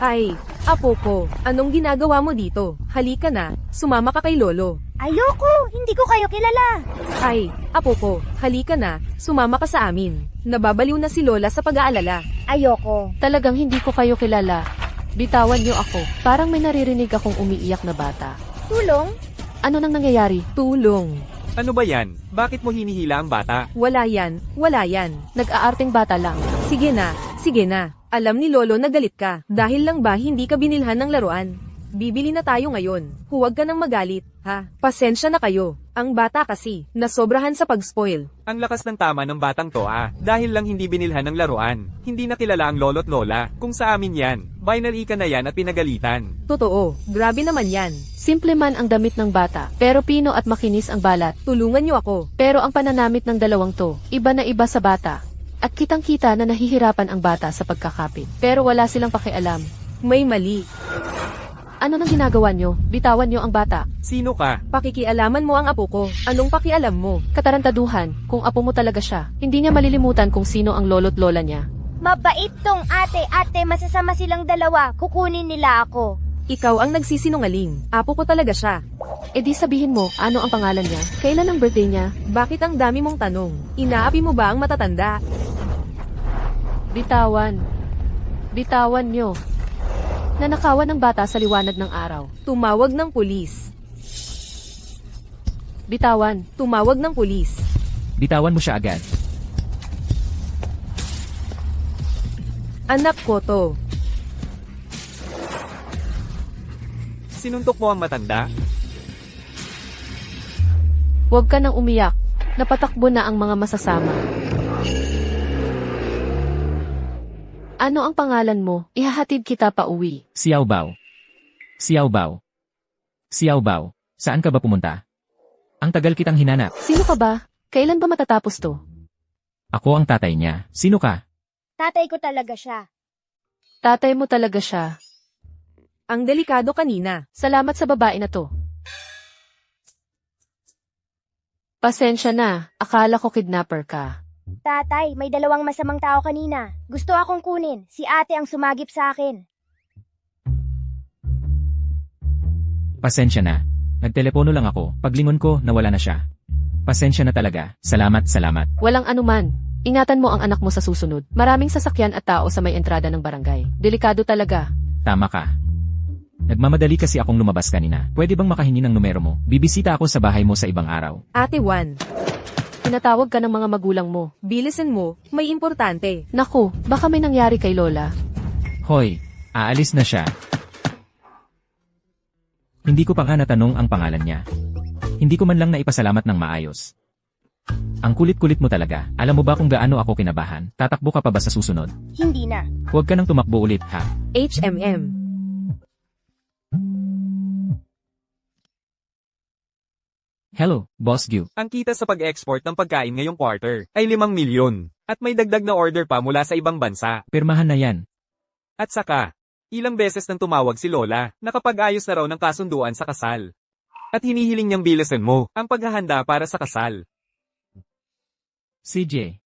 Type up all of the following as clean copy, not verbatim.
Ay, apo ko, anong ginagawa mo dito? Halika na, sumama ka kay lolo. Ayoko, hindi ko kayo kilala. Ay, apo ko, halika na, sumama ka sa amin. Nababaliw na si lola sa pag-aalala. Ayoko. Talagang hindi ko kayo kilala. Bitawan niyo ako. Parang may naririnig akong umiiyak na bata. Tulong? Ano nang nangyayari? Tulong. Ano ba yan? Bakit mo hinihila ang bata? Wala yan, wala yan. Nag-aarting bata lang. Sige na, sige na. Alam ni lolo na galit ka. Dahil lang ba hindi ka binilhan ng laruan? Bibili na tayo ngayon. Huwag ka nang magalit, ha? Pasensya na kayo. Ang bata kasi, nasobrahan sa pag-spoil. Ang lakas ng tama ng batang to dahil lang hindi binilhan ng laruan. Hindi na kilala ang lolo't lola. Kung sa amin yan, binary ka na yan at pinagalitan. Totoo, grabe naman yan. Simple man ang damit ng bata, pero pino at makinis ang balat. Tulungan niyo ako. Pero ang pananamit ng dalawang to, iba na iba sa bata. At kitang-kita na nahihirapan ang bata sa pagkakapit. Pero wala silang pakialam. May mali. Ano nang ginagawa nyo? Bitawan nyo ang bata. Sino ka? Pakikialaman mo ang apo ko. Anong pakialam mo? Katarantaduhan, kung apo mo talaga siya. Hindi niya malilimutan kung sino ang lolo't lola niya. Mabait tong ate, masasama silang dalawa. Kukunin nila ako. Ikaw ang nagsisinungaling. Apo ko talaga siya. E di sabihin mo, ano ang pangalan niya? Kailan ang birthday niya? Bakit ang dami mong tanong? Inaapi mo ba ang matatanda? Bitawan. Bitawan nyo. Nanakawan ng bata sa liwanag ng araw. Tumawag ng pulis. Bitawan. Tumawag ng pulis. Bitawan mo siya agad. Anak ko to. Sinuntok mo ang matanda? Huwag ka nang umiyak. Napatakbo na ang mga masasama. Ano ang pangalan mo? Ihahatid kita pa uwi. Xiao Bao. Xiao Bao. Xiao Bao. Saan ka ba pumunta? Ang tagal kitang hinanap. Sino ka ba? Kailan ba matatapos to? Ako ang tatay niya. Sino ka? Tatay ko talaga siya. Tatay mo talaga siya. Ang delikado kanina. Salamat sa babae na to. Pasensya na. Akala ko kidnapper ka. Tatay, may dalawang masamang tao kanina. Gusto akong kunin. Si ate ang sumagip sa akin. Pasensya na. Nagtelepono lang ako. Paglingon ko, nawala na siya. Pasensya na talaga. Salamat, salamat. Walang anuman. Ingatan mo ang anak mo sa susunod. Maraming sasakyan at tao sa may entrada ng barangay. Delikado talaga. Tama ka. Nagmamadali kasi akong lumabas kanina. Pwede bang makahingi ng numero mo? Bibisita ako sa bahay mo sa ibang araw. Ate Juan, Tinatawag ka ng mga magulang mo. bilisan mo, may importante. Naku, baka may nangyari kay Lola. Hoy, aalis na siya. Hindi ko pa nga natanong ang pangalan niya. Hindi ko man lang naipasalamat ng maayos. Ang kulit-kulit mo talaga. Alam mo ba kung gaano ako kinabahan? Tatakbo ka pa ba sa susunod? Hindi na. Huwag ka nang tumakbo ulit, ha? HMM. Hello, Boss Gyu. Ang kita sa pag-export ng pagkain ngayong quarter ay 5 milyon. At may dagdag na order pa mula sa ibang bansa. Pirmahan na yan. At saka, ilang beses nang tumawag si Lola, nakapag-ayos na raw ng kasunduan sa kasal. At hinihiling niyang bilisan mo ang paghahanda para sa kasal. CJ.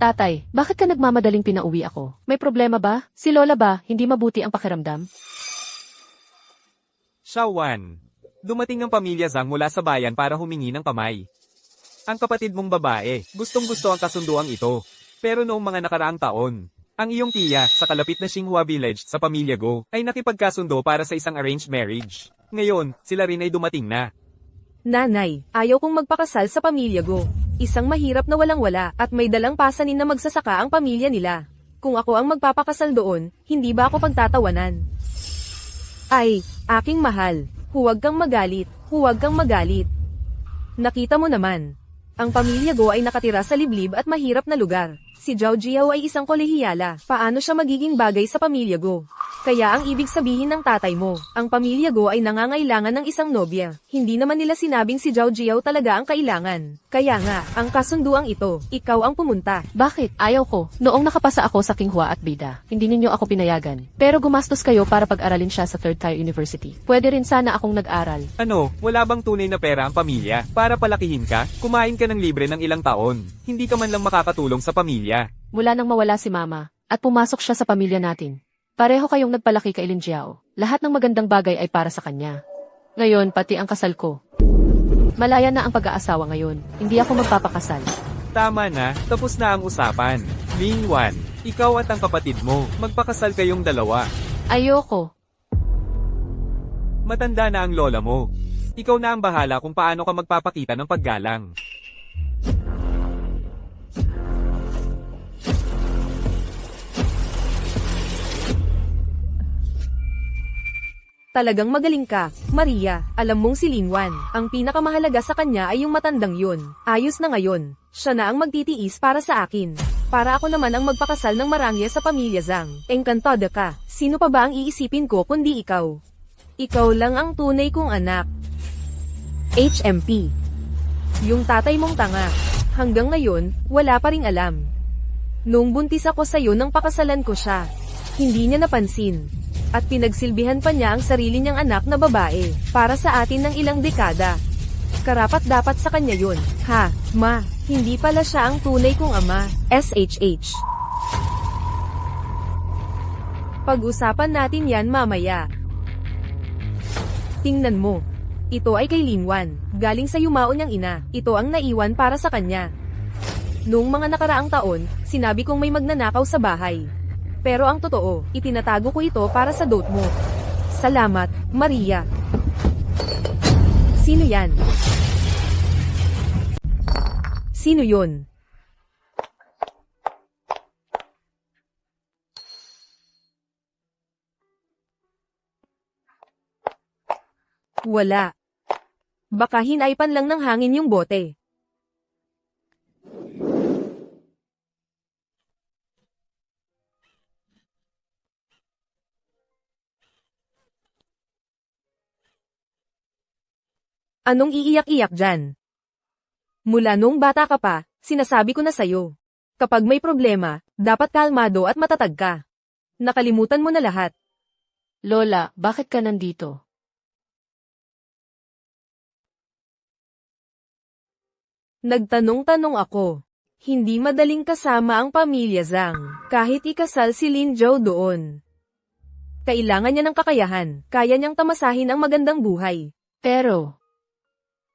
Tatay, bakit ka nagmamadaling pinauwi ako? May problema ba? Si Lola ba, hindi mabuti ang pakiramdam? Shawan, dumating ang pamilya Zhang mula sa bayan para humingi ng kamay. Ang kapatid mong babae, gustong-gusto ang kasunduang ito. Pero noong mga nakaraang taon, ang iyong tiya sa kalapit na Xinghua Village sa pamilya Go ay nakipagkasundo para sa isang arranged marriage. Ngayon, sila rin ay dumating na. Nanay, ayaw kong magpakasal sa pamilya Go. Isang mahirap na walang-wala at may dalang pasanin na magsasaka ang pamilya nila. Kung ako ang magpapakasal doon, hindi ba ako pagtatawanan? Ay, aking mahal, huwag kang magalit, huwag kang magalit. Nakita mo naman. Ang pamilya Go ay nakatira sa liblib at mahirap na lugar. Si Zhao Jiao ay isang kolehiyala. Paano siya magiging bagay sa pamilya Go? Kaya ang ibig sabihin ng tatay mo, ang pamilya Go ay nangangailangan ng isang nobya. Hindi naman nila sinabing si Zhao Jiao talaga ang kailangan. Kaya nga, ang kasunduang ito, ikaw ang pumunta. Bakit? Ayaw ko. Noong nakapasa ako sa Kinghua at Bida, hindi ninyo ako pinayagan. Pero gumastos kayo para pag-aralin siya sa Third Tier University. Pwede rin sana akong nag-aral. Ano, wala bang tunay na pera ang pamilya? Para palakihin ka, kumain ka ng libre ng ilang taon. Hindi ka man lang makakatulong sa pamilya. Mula nang mawala si Mama, at pumasok siya sa pamilya natin. Pareho kayong nagpalaki kay Lin Jiao. Lahat ng magandang bagay ay para sa kanya. Ngayon, pati ang kasal ko. Malaya na ang pag-aasawa ngayon. Hindi ako magpapakasal. Tama na, tapos na ang usapan. Ling Wan, ikaw at ang kapatid mo, magpakasal kayong dalawa. Ayoko. Matanda na ang lola mo. Ikaw na ang bahala kung paano ka magpapakita ng paggalang. Talagang magaling ka, Maria. Alam mong si Linwan, ang pinakamahalaga sa kanya ay yung matandang yun. Ayos na ngayon. Siya na ang magtitiis para sa akin. Para ako naman ang magpakasal ng marangya sa pamilya Zhang. Engkantada ka. Sino pa ba ang iisipin ko kundi ikaw? Ikaw lang ang tunay kong anak. HMP. Yung tatay mong tanga. Hanggang ngayon, wala pa ring alam. Nung buntis ako sa'yo nang pakasalan ko siya, hindi niya napansin. At pinagsilbihan pa niya ang sarili niyang anak na babae, para sa atin ng ilang dekada. Karapat dapat sa kanya yun. Ha, ma, hindi pala siya ang tunay kong ama. SHH. Pag-usapan natin yan mamaya. Tingnan mo. Ito ay kay Linwan, galing sa yumao niyang ina. Ito ang naiwan para sa kanya. Noong mga nakaraang taon, sinabi kong may magnanakaw sa bahay. Pero ang totoo, itinatago ko ito para sa dote mo. Salamat, Maria. Sino yan? Sino yun? Wala. Baka hinaipan lang ng hangin yung bote. Anong iiyak-iyak dyan? Mula nung bata ka pa, sinasabi ko na sa'yo. Kapag may problema, dapat kalmado at matatag ka. Nakalimutan mo na lahat. Lola, bakit ka nandito? Nagtanong-tanong ako. Hindi madaling kasama ang pamilya Zhang, kahit ikasal si Lin Zhou doon. Kailangan niya ng kakayahan, kaya niyang tamasahin ang magandang buhay. Pero,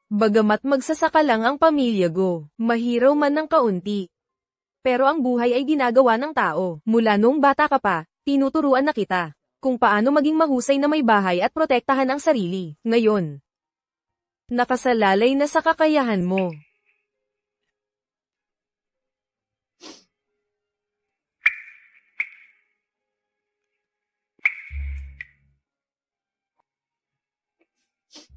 Bagamat magsasaka lang ang pamilya Go, mahiraw man ng kaunti. Pero ang buhay ay ginagawa ng tao. Mula nung bata ka pa, tinuturuan na kita kung paano maging mahusay na may bahay at protektahan ang sarili. Ngayon, nakasalalay na sa kakayahan mo.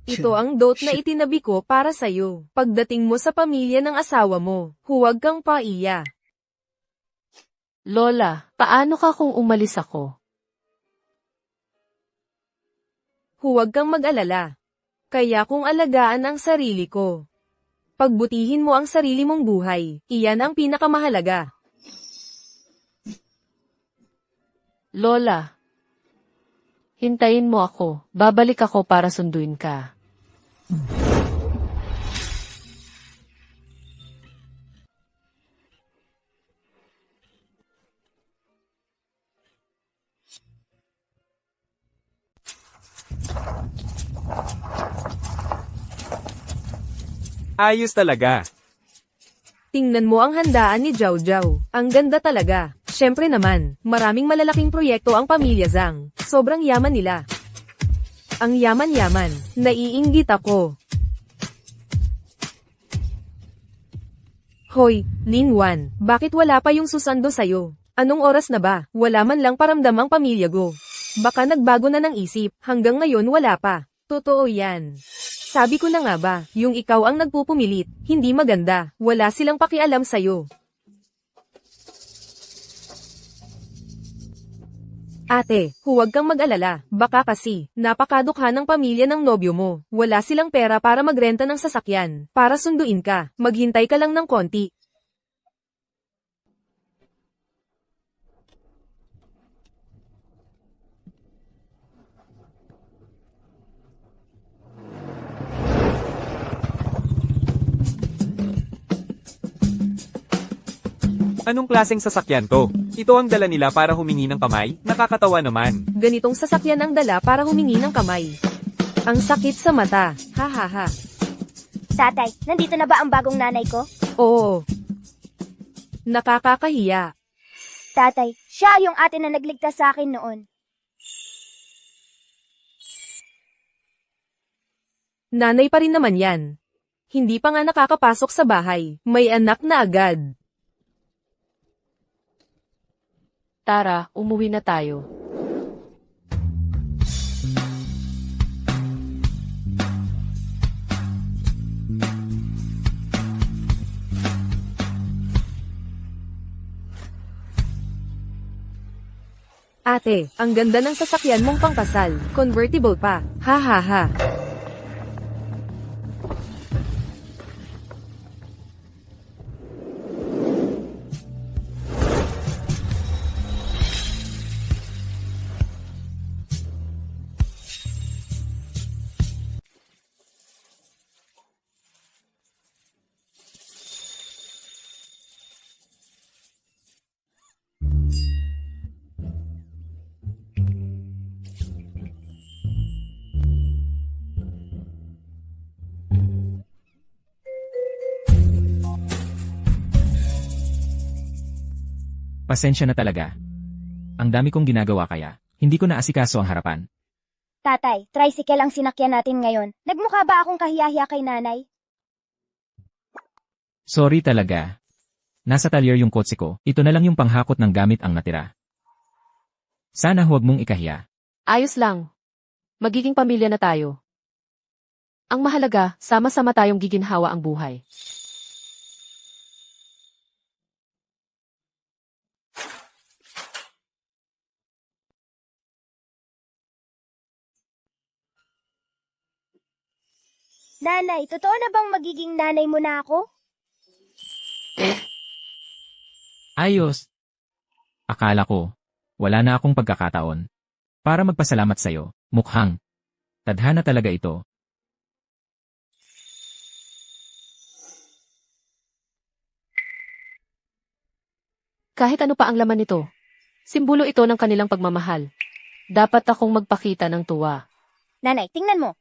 Ito ang dote na itinabi ko para sa'yo. Pagdating mo sa pamilya ng asawa mo, huwag kang paiya. Lola, paano ka kung umalis ako? Huwag kang mag-alala. Kaya kung alagaan ang sarili ko. Pagbutihin mo ang sarili mong buhay, iyan ang pinakamahalaga. Lola, hintayin mo ako. Babalik ako para sunduin ka. Ayos talaga. Tingnan mo ang handaan ni Zhao Zhao. Ang ganda talaga. Syempre naman, maraming malalaking proyekto ang pamilya Zhang. Sobrang yaman nila. Ang yaman-yaman. Naiinggit ako. Hoy, Linwan, bakit wala pa yung susando sa'yo? Anong oras na ba? Wala man lang paramdam ang pamilya Go. Baka nagbago na ng isip, hanggang ngayon wala pa. Totoo yan. Sabi ko na nga ba, yung ikaw ang nagpupumilit, hindi maganda, wala silang pakialam sa'yo. Ate, huwag kang mag-alala. Baka kasi, napakadukha ng pamilya ng nobyo mo. Wala silang pera para magrenta ng sasakyan. Para sunduin ka, maghintay ka lang ng konti. Anong klaseng sasakyan to? Ito ang dala nila para humingi ng kamay? Nakakatawa naman. Ganitong sasakyan ang dala para humingi ng kamay. Ang sakit sa mata. Ha ha ha. Tatay, nandito na ba ang bagong nanay ko? Oo. Nakakakahiya. Tatay, siya yung ate na nagligtas sa akin noon. Nanay pa rin naman yan. Hindi pa nga nakakapasok sa bahay. May anak na agad. Tara, umuwi na tayo. Ate, ang ganda ng sasakyan mong pangkasal. Convertible pa. Ha ha ha. Pasensya na talaga. Ang dami kong ginagawa kaya, hindi ko naasikaso ang harapan. Tatay, tricycle ang sinakyan natin ngayon. Nagmukha ba akong kahiyahiya kay nanay? Sorry talaga. Nasa talyer yung kotse ko, ito na lang yung panghakot ng gamit ang natira. Sana huwag mong ikahiya. Ayos lang. Magiging pamilya na tayo. Ang mahalaga, sama-sama tayong giginhawa ang buhay. Nanay, totoo na bang magiging nanay mo na ako? Ayos. Akala ko, wala na akong pagkakataon. Para magpasalamat sa'yo, mukhang. Tadhana talaga ito. Kahit ano pa ang laman nito, simbolo ito ng kanilang pagmamahal. Dapat akong magpakita ng tuwa. Nanay, tingnan mo.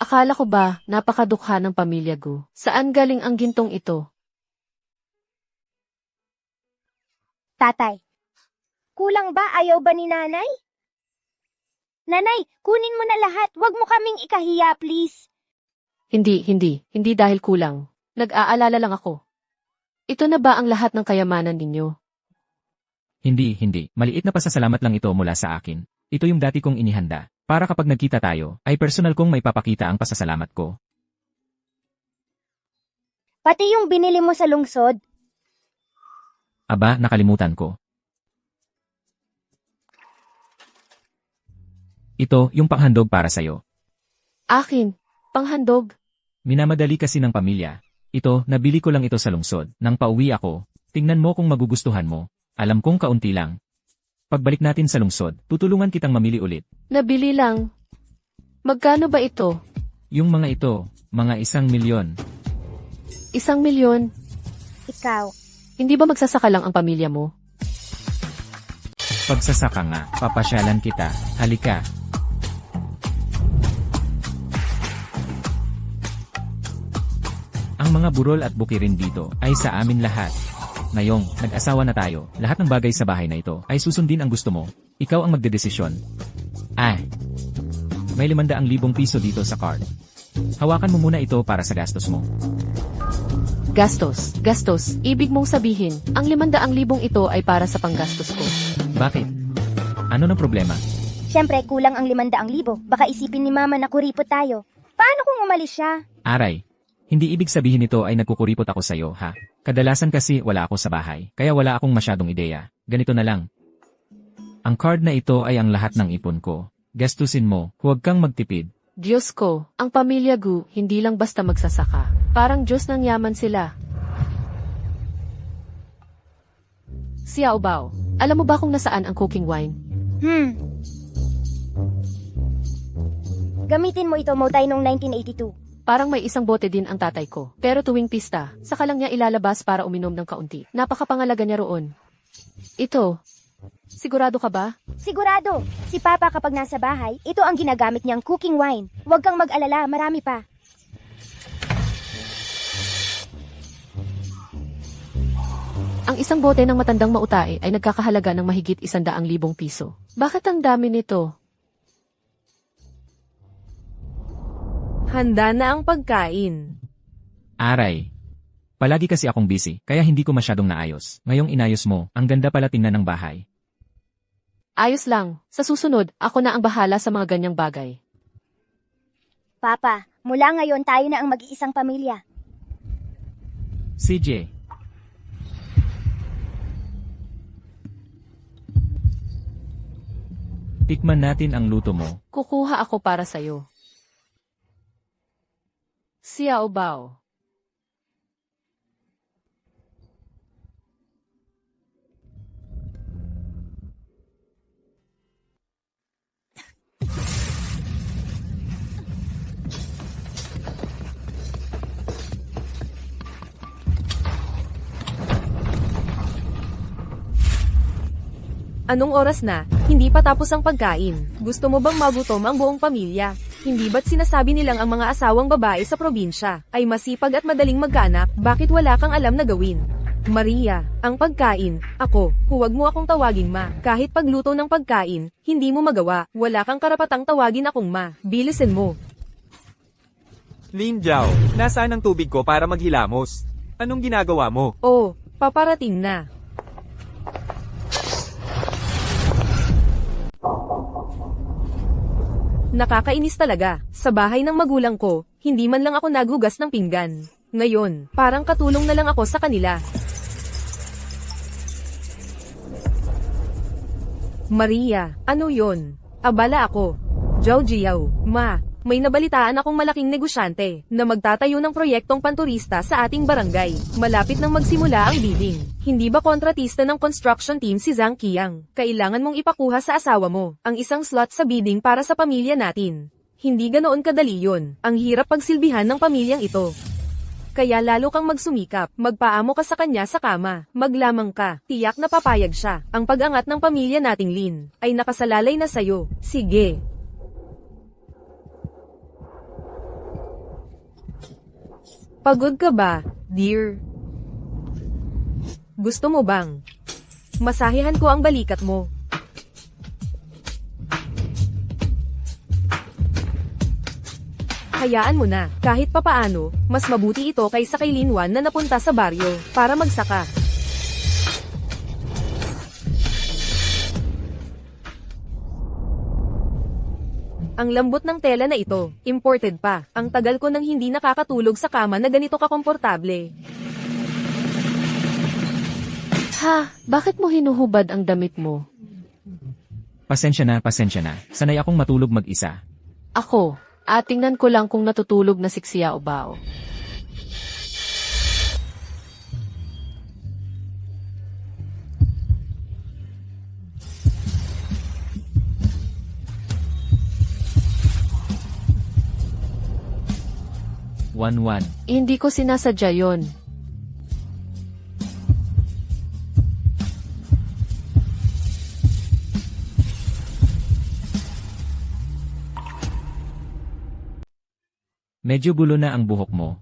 Akala ko ba, napakadukha ng pamilya ko. Saan galing ang gintong ito? Tatay, kulang ba? Ayaw ba ni nanay? Nanay, kunin mo na lahat. Huwag mo kaming ikahiya, please. Hindi dahil kulang. Nag-aalala lang ako. Ito na ba ang lahat ng kayamanan ninyo? Hindi. Maliit na pasasalamat lang ito mula sa akin. Ito yung dati kong inihanda. Para kapag nagkita tayo, ay personal kong may papakita ang pasasalamat ko. Pati yung binili mo sa lungsod. Aba, nakalimutan ko. Ito, yung panghandog para sa'yo. Akin, panghandog. Minamadali kasi ng pamilya. Ito, nabili ko lang ito sa lungsod. Nang pauwi ako, tingnan mo kung magugustuhan mo. Alam kong kaunti lang. Pagbalik natin sa lungsod, tutulungan kitang mamili ulit. Nabili lang. Magkano ba ito? Yung mga ito, mga 1,000,000. 1,000,000. Ikaw. Hindi ba magsasaka lang ang pamilya mo? Pagsasaka nga, papasyalan kita. Halika. Ang mga burol at bukirin dito ay sa amin lahat. Ngayong, nag-asawa na tayo, lahat ng bagay sa bahay na ito ay susundin ang gusto mo. Ikaw ang magdedesisyon. May 500,000 piso dito sa card. Hawakan mo muna ito para sa gastos mo. Gastos. Ibig mong sabihin, ang 500,000 ito ay para sa panggastos ko. Bakit? Ano ng problema? Siyempre, kulang ang 500,000. Baka isipin ni mama na kuripot tayo. Paano kung umalis siya? Aray, hindi ibig sabihin nito ay nagkukuripot ako sa'yo, ha? Kadalasan kasi wala ako sa bahay, kaya wala akong masyadong ideya. Ganito na lang. Ang card na ito ay ang lahat ng ipon ko. Gastusin mo, huwag kang magtipid. Diyos ko, ang pamilya Gu, hindi lang basta magsasaka. Parang Diyos ng yaman sila. Xiao Bao, alam mo ba kung nasaan ang cooking wine? Gamitin mo ito, Motay, noong 1982. Parang may isang bote din ang tatay ko. Pero tuwing pista, saka lang niya ilalabas para uminom ng kaunti. Napakapangalaga niya roon. Ito. Sigurado ka ba? Sigurado, si Papa kapag nasa bahay, ito ang ginagamit niyang cooking wine. Huwag kang mag-alala, marami pa. Ang isang bote ng matandang mautae ay nagkakahalaga ng mahigit 100,000 piso. Bakit ang dami nito? Handa na ang pagkain. Aray. Palagi kasi akong busy, kaya hindi ko masyadong naayos. Ngayong inayos mo, ang ganda pala tingnan ng bahay. Ayos lang. Sa susunod, ako na ang bahala sa mga ganyang bagay. Papa, mula ngayon tayo na ang mag-iisang pamilya. CJ. Tikman natin ang luto mo. Kukuha ako para sa'yo. Xiao Bao. Anong oras na? Hindi pa tapos ang pagkain. Gusto mo bang magutom ang buong pamilya? Hindi ba't sinasabi nilang ang mga asawang babae sa probinsya ay masipag at madaling magkaanak? Bakit wala kang alam na gawin? Maria, ang pagkain, ako, huwag mo akong tawaging ma. Kahit pagluto ng pagkain, hindi mo magawa. Wala kang karapatang tawagin akong ma. Bilisin mo. Lin Jiao, nasaan ang tubig ko para maghilamos? Anong ginagawa mo? Oh, paparating na. Nakakainis talaga. Sa bahay ng magulang ko, hindi man lang ako naghugas ng pinggan. Ngayon, parang katulong na lang ako sa kanila. Maria, ano yon? Abala ako. Zhao Jiao, ma, may nabalitaan akong malaking negosyante na magtatayo ng proyektong panturista sa ating barangay. Malapit nang magsimula ang bidding. Hindi ba kontratista ng construction team si Zhang Qiang? Kailangan mong ipakuha sa asawa mo ang isang slot sa bidding para sa pamilya natin. Hindi ganoon kadali yun. Ang hirap pagsilbihan ng pamilyang ito. Kaya lalo kang magsumikap, magpaamo ka sa kanya sa kama, maglamang ka, tiyak na papayag siya. Ang pag-angat ng pamilya nating Lin ay nakasalalay na sayo. Sige. Pagod ka ba, dear? Gusto mo bang masahihan ko ang balikat mo? Hayaan mo na, kahit papaano, mas mabuti ito kaysa kay Linwan na napunta sa baryo, para magsaka. Ang lambot ng tela na ito, imported pa. Ang tagal ko nang hindi nakakatulog sa kama na ganito kakomportable. Ha, bakit mo hinuhubad ang damit mo? Pasensya na, pasensya na. Sanay akong matulog mag-isa. Ako, tingnan ko lang kung natutulog na si Xiao Bao. One. Hindi ko sinasadya yon. Medyo gulo na ang buhok mo.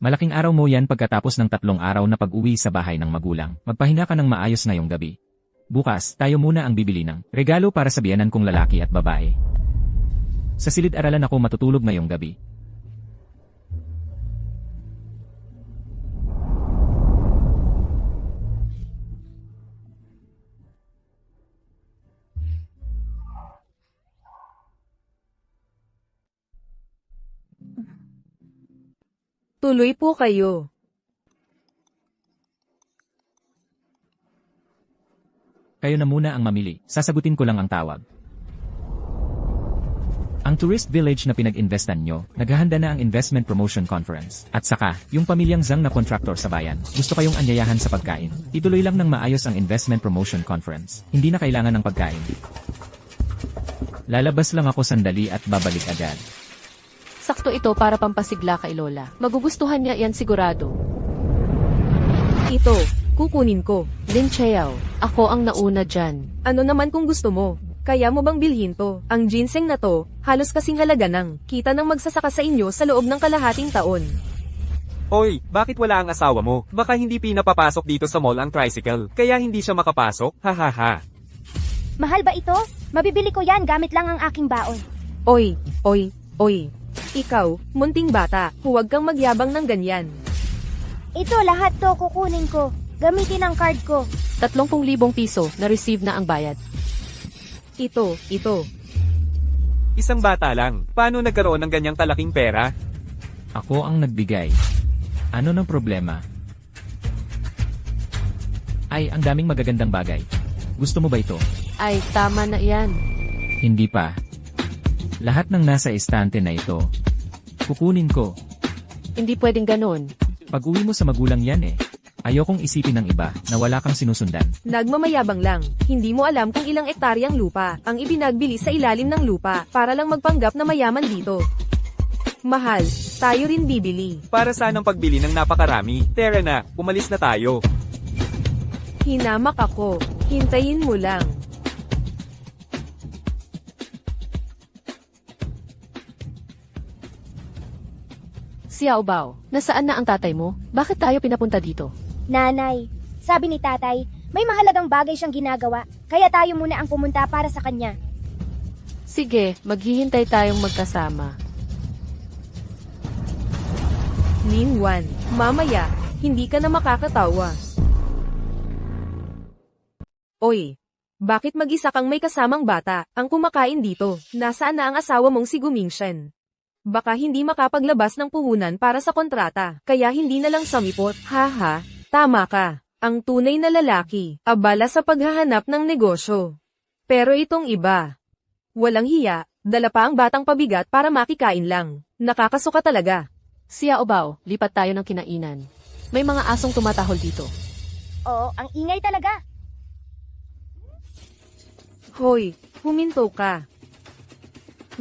Malaking araw mo yan pagkatapos ng 3 araw na pag-uwi sa bahay ng magulang. Magpahinga ka ng maayos ngayong gabi. Bukas, tayo muna ang bibili ng regalo para sa biyanan kong lalaki at babae. Sa silid-aralan ako matutulog ngayong gabi. Tuloy po kayo. Kayo na muna ang mamili, sasagutin ko lang ang tawag. Ang tourist village na pinag-investan nyo, naghahanda na ang Investment Promotion Conference. At saka, yung pamilyang Zhang na kontraktor sa bayan, gusto kayong anyayahan sa pagkain. Ituloy lang ng maayos ang Investment Promotion Conference. Hindi na kailangan ng pagkain. Lalabas lang ako sandali at babalik agad. Sakto ito para pampasigla kay Lola. Magugustuhan niya yan sigurado. Ito, kukunin ko. Lin Chiao, ako ang nauna dyan. Ano naman kung gusto mo? Kaya mo bang bilhin to? Ang ginseng na to, halos kasing halaga ng kita ng magsasaka sa inyo sa loob ng kalahating taon. Hoy, bakit wala ang asawa mo? Baka hindi pinapapasok dito sa mall ang tricycle, kaya hindi siya makapasok? Hahaha. Mahal ba ito? Mabibili ko yan gamit lang ang aking baon. Oy, oy, oy. Ikaw, munting bata, huwag kang magyabang ng ganyan. Ito lahat to kukunin ko. Gamitin ang card ko. 30,000 piso, na-receive na ang bayad. Ito. Isang bata lang, paano nagkaroon ng ganyang kalaking pera? Ako ang nagbigay. Ano ng problema? Ay, ang daming magagandang bagay. Gusto mo ba ito? Ay, tama na yan. Hindi pa. Lahat ng nasa estante na ito, kukunin ko. Hindi pwedeng ganon. Pag-uwi mo sa magulang yan eh. Ayokong isipin ng iba na wala kang sinusundan. Nagmamayabang lang. Hindi mo alam kung ilang ektaryang lupa ang ibinagbili sa ilalim ng lupa para lang magpanggap na mayaman dito. Mahal, tayo rin bibili. Para saan ang pagbili ng napakarami? Tara na, umalis na tayo. Hinamak ako. Hintayin mo lang. Xiao Bao, nasaan na ang tatay mo? Bakit tayo pinapunta dito? Nanay, sabi ni tatay, may mahalagang bagay siyang ginagawa, kaya tayo muna ang pumunta para sa kanya. Sige, maghihintay tayong magkasama. Lin Wan, mamaya, hindi ka na makakatawa. Oy, bakit mag-isa kang may kasamang bata ang kumakain dito? Nasaan na ang asawa mong si Gumingshen? Baka hindi makapaglabas ng puhunan para sa kontrata, kaya hindi na lang samipot. Haha, tama ka. Ang tunay na lalaki, abala sa paghahanap ng negosyo. Pero itong iba, walang hiya, dala pa ang batang pabigat para makikain lang. Nakakasuka talaga. Xiao Bao, lipat tayo ng kinainan. May mga asong tumatahol dito. Oo, ang ingay talaga. Hoy, huminto ka.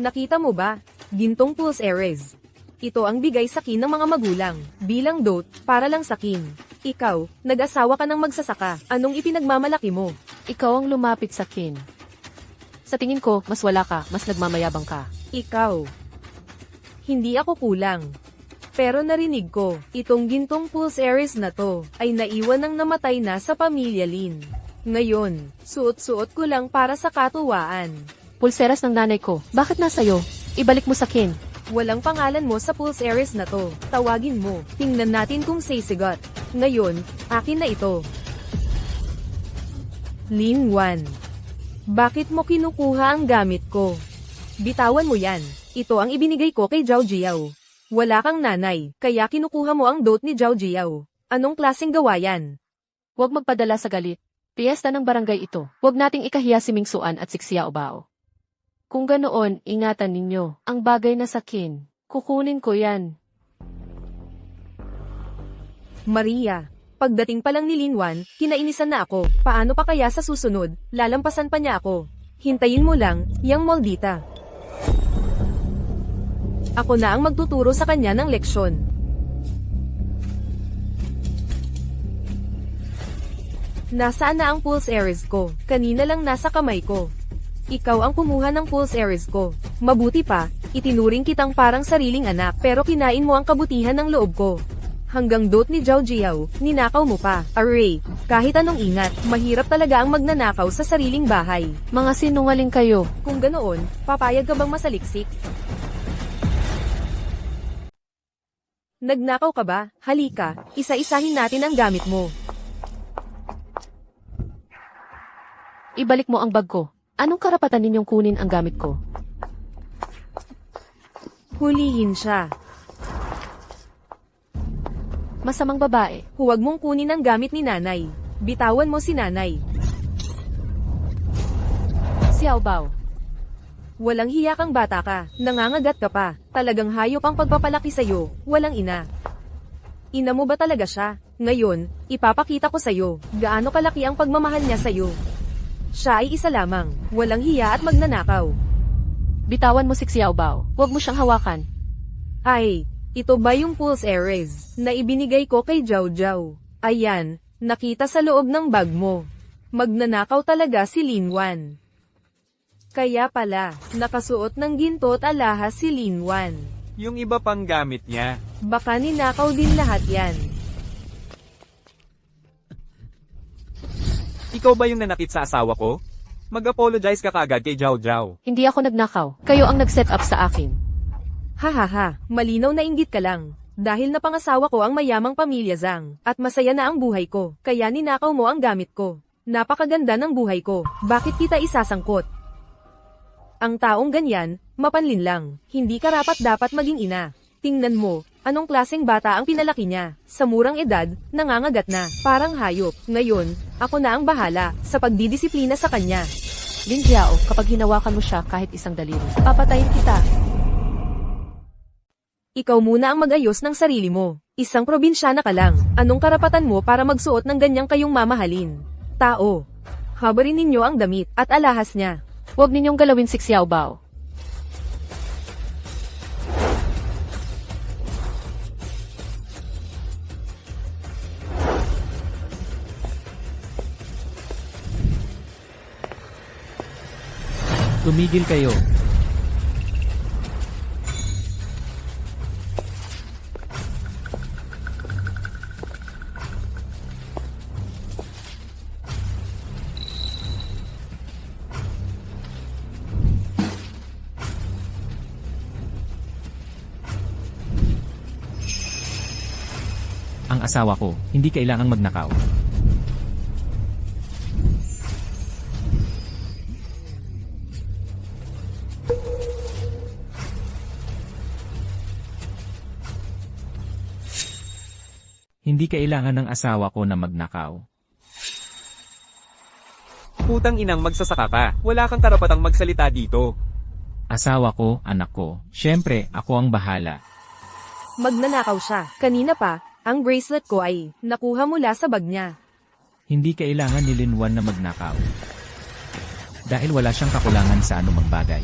Nakita mo ba? Gintong Pulse Ares. Ito ang bigay sa kin ng mga magulang, bilang dote, para lang sa kin. Ikaw, nag-asawa ka ng magsasaka, anong ipinagmamalaki mo? Ikaw ang lumapit sa kin. Sa tingin ko, mas wala ka, mas nagmamayabang ka. Ikaw. Hindi ako kulang. Pero narinig ko, itong gintong Pulse Ares na to, ay naiwan ng namatay na sa pamilya Lin. Ngayon, suot-suot ko lang para sa katuwaan. Pulseras ng nanay ko, bakit nasa'yo? Ibalik mo sa kin. Walang pangalan mo sa Pulse Ares na to. Tawagin mo. Tingnan natin kung sisigot. Ngayon, akin na ito. Lin Wan. Bakit mo kinukuha ang gamit ko? Bitawan mo yan. Ito ang ibinigay ko kay Zhao Jiao. Wala kang nanay, kaya kinukuha mo ang dote ni Zhao Jiao. Anong klaseng gawa yan? Huwag magpadala sa galit. Piyesta ng barangay ito. Huwag nating ikahiya si Mingsuan at si Xiao Bao. Kung ganoon, ingatan ninyo. Ang bagay na sa kin. Kukunin ko yan. Maria. Pagdating pa lang ni Lin Wan, kinainisan na ako. Paano pa kaya sa susunod? Lalampasan pa niya ako. Hintayin mo lang, yang maldita. Ako na ang magtuturo sa kanya ng leksyon. Nasaan na ang Pulse Ares ko? Kanina lang nasa kamay ko. Ikaw ang kumuha ng Pulse Ares ko. Mabuti pa, itinuring kitang parang sariling anak pero kinain mo ang kabutihan ng loob ko. Hanggang dote ni Zhao Jiao, ninakaw mo pa. Array, kahit anong ingat, mahirap talaga ang magnanakaw sa sariling bahay. Mga sinungaling kayo. Kung ganoon, papayag ka bang masaliksik? Nagnakaw ka ba? Halika, isa-isahin natin ang gamit mo. Ibalik mo ang bag ko. Anong karapatan ninyong kunin ang gamit ko? Hulihin siya. Masamang babae. Huwag mong kunin ang gamit ni nanay. Bitawan mo si nanay. Xiao Bao. Walang hiya kang bata ka, nangangagat ka pa. Talagang hayop ang pagpapalaki sa'yo, walang ina. Ina mo ba talaga siya? Ngayon, ipapakita ko sa'yo, gaano kalaki ang pagmamahal niya sa'yo. Siya ay isa lamang, walang hiya at magnanakaw. Bitawan mo si Xiao Bao. Huwag mo siyang hawakan. Ay, ito ba yung Pulse Ares na ibinigay ko kay Jiao Jiao? Ayan, nakita sa loob ng bag mo. Magnanakaw talaga si Linwan. Kaya pala, nakasuot ng ginto at alahas si Linwan. Yung iba pang gamit niya. Baka ninakaw din lahat yan. Ikaw ba yung nanakit sa asawa ko? Mag-apologize ka kaagad kay Jiao Jiao. Hindi ako nagnakaw. Kayo ang nag-set up sa akin. Hahaha, malinaw na inggit ka lang. Dahil napangasawa ko ang mayamang pamilya Zhang, at masaya na ang buhay ko, kaya ninakaw mo ang gamit ko. Napakaganda ng buhay ko, bakit kita isasangkot? Ang taong ganyan, mapanlin lang, hindi karapat dapat maging ina. Tingnan mo, anong klaseng bata ang pinalaki niya. Sa murang edad, nangangagat na, parang hayop. Ngayon, ako na ang bahala, sa pagdidisiplina sa kanya. Lin Jiao, kapag hinawakan mo siya kahit isang daliri, papatayin kita. Ikaw muna ang mag-ayos ng sarili mo. Isang probinsyana ka lang, anong karapatan mo para magsuot ng ganyang kayong mamahalin? Tao, habarin ninyo ang damit at alahas niya. Huwag ninyong galawin si Xiao Bao. Tumigil kayo. Ang asawa ko, hindi kailangang magnakaw. Hindi kailangan ng asawa ko na magnakaw. Putang inang magsasaka ka, wala kang karapatang magsalita dito. Asawa ko, anak ko, syempre, ako ang bahala. Magnanakaw siya. Kanina pa, ang bracelet ko ay nakuha mula sa bag niya. Hindi kailangan ni Linwan na magnakaw. Dahil wala siyang kakulangan sa anumang bagay.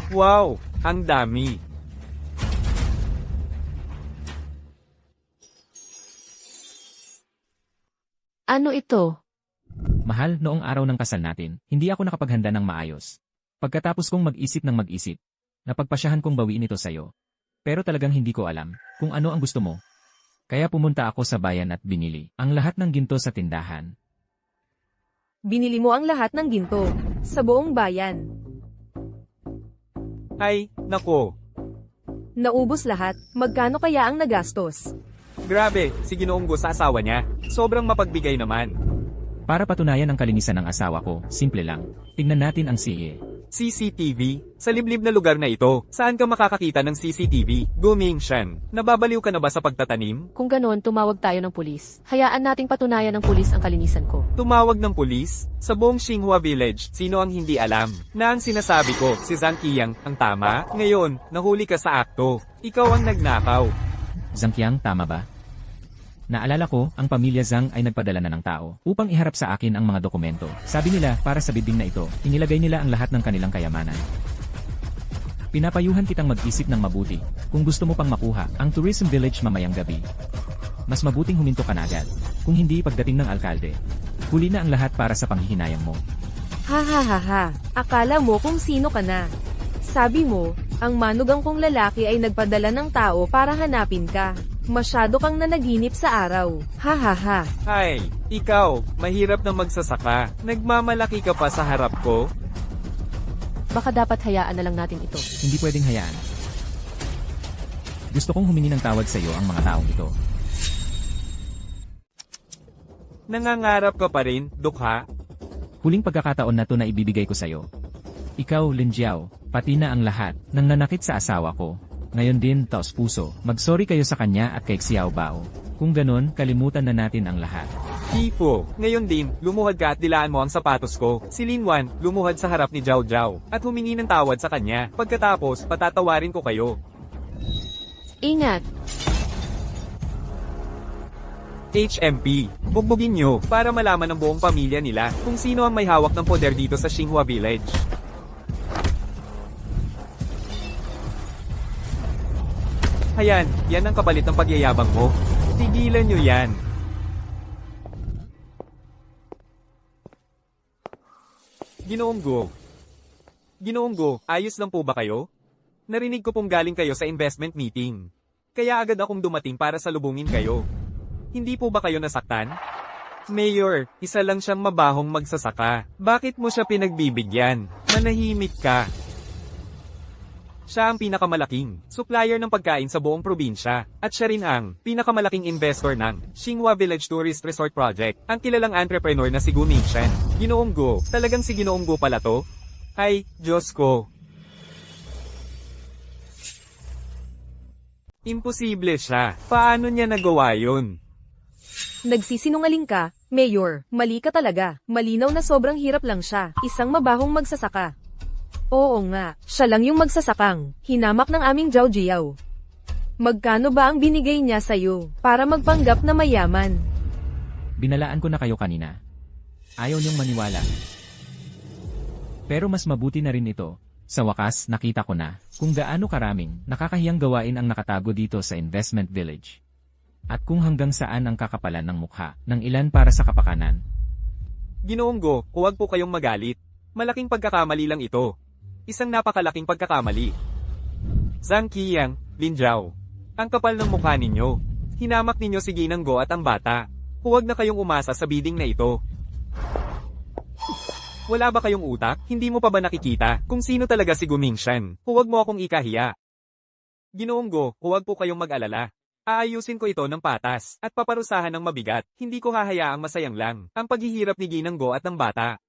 Wow, ang dami. Ano ito? Mahal, noong araw ng kasal natin, hindi ako nakapaghanda ng maayos. Pagkatapos kong mag-isip ng mag-isip, napagpasyahan kong bawiin ito sa'yo. Pero talagang hindi ko alam kung ano ang gusto mo. Kaya pumunta ako sa bayan at binili ang lahat ng ginto sa tindahan. Binili mo ang lahat ng ginto sa buong bayan. Ay, nako. Naubos lahat, magkano kaya ang nagastos? Grabe, si Ginoong Gus sa asawa niya. Sobrang mapagbigay naman. Para patunayan ang kalinisan ng asawa ko, simple lang. Tingnan natin ang CCTV. CCTV? Sa liblib na lugar na ito, saan ka makakakita ng CCTV? Guming Shan, nababaliw ka na ba sa pagtatanim? Kung ganoon, tumawag tayo ng pulis. Hayaan nating patunayan ng pulis ang kalinisan ko. Tumawag ng pulis? Sa buong Xinhua Village, sino ang hindi alam? Na ang sinasabi ko, si Zhang Qiang, ang tama? Ngayon, nahuli ka sa akto. Ikaw ang nagnakaw. Zhang Qiang, tama ba? Naalala ko, ang pamilya Zhang ay nagpadala na ng tao upang iharap sa akin ang mga dokumento. Sabi nila, para sa biding na ito, inilagay nila ang lahat ng kanilang kayamanan. Pinapayuhan kitang mag-isip ng mabuti kung gusto mo pang makuha ang tourism village mamayang gabi. Mas mabuting huminto ka na agad. Kung hindi pagdating ng alkalde, huli na ang lahat para sa panghihinayang mo. Ha ha ha ha, akala mo kung sino ka na. Sabi mo, ang manugang kong lalaki ay nagpadala ng tao para hanapin ka. Masyado kang nanaginip sa araw. Ha ha ha. Hay, ikaw, mahirap na magsasaka. Nagmamalaki ka pa sa harap ko? Baka dapat hayaan na lang natin ito. Hindi pwedeng hayaan. Gusto kong humingi ng tawad sa iyo ang mga taong ito. Nangangarap ka pa rin, Dukha? Huling pagkakataon na to na ibibigay ko sa iyo. Ikaw, Lin Jiao, pati na ang lahat ng nanakit sa asawa ko. Ngayon din, taos puso, mag-sorry kayo sa kanya at kay Xiao Bao. Kung ganon, kalimutan na natin ang lahat. Kifo, ngayon din, lumuhad ka at dilaan mo ang sapatos ko. Si Linwan, lumuhad sa harap ni Jiao Jiao, at humingi ng tawad sa kanya. Pagkatapos, patatawarin ko kayo. Ingat! HMP, bugbugin nyo, para malaman ng buong pamilya nila, kung sino ang may hawak ng poder dito sa Xinhua Village. Ayan, yan ang kapalit ng pagyayabang mo. Tigilan nyo yan. Ginoong Go. Ginoong Go, ayos lang po ba kayo? Narinig ko pong galing kayo sa investment meeting. Kaya agad akong dumating para salubungin kayo. Hindi po ba kayo nasaktan? Mayor, isa lang siyang mabahong magsasaka. Bakit mo siya pinagbibigyan? Manahimik ka. Siya ang pinakamalaking supplier ng pagkain sa buong probinsya, at siya rin ang pinakamalaking investor ng Xinhua Village Tourist Resort Project, ang kilalang entrepreneur na si Gu Mingshan. Ginoong Go, talagang si Ginoong Go pala to? Ay, Diyos ko. Imposible siya. Paano niya nagawa yun? Nagsisinungaling ka, Mayor. Mali ka talaga. Malinaw na sobrang hirap lang siya. Isang mabahong magsasaka. Oo nga, siya lang yung magsasakang hinamak ng aming Jiao Jiao. Magkano ba ang binigay niya sa'yo para magpanggap na mayaman? Binalaan ko na kayo kanina. Ayaw niyong maniwala. Pero mas mabuti na rin ito. Sa wakas, nakita ko na kung gaano karaming nakakahiyang gawain ang nakatago dito sa investment village. At kung hanggang saan ang kakapalan ng mukha ng ilan para sa kapakanan. Ginoong Go, huwag po kayong magalit. Malaking pagkakamali lang ito. Isang napakalaking pagkakamali. Zhang Qiang, Lin Jiao. Ang kapal ng mukha ninyo. Hinamak ninyo si Ginang Go at ang bata. Huwag na kayong umasa sa bidding na ito. Wala ba kayong utak? Hindi mo pa ba nakikita kung sino talaga si Gu Mingshan? Huwag mo akong ikahiya. Ginoong Go, huwag po kayong mag-alala. Aayusin ko ito ng patas at paparusahan ng mabigat. Hindi ko hahayaang masayang lang ang paghihirap ni Ginang Go at ng bata.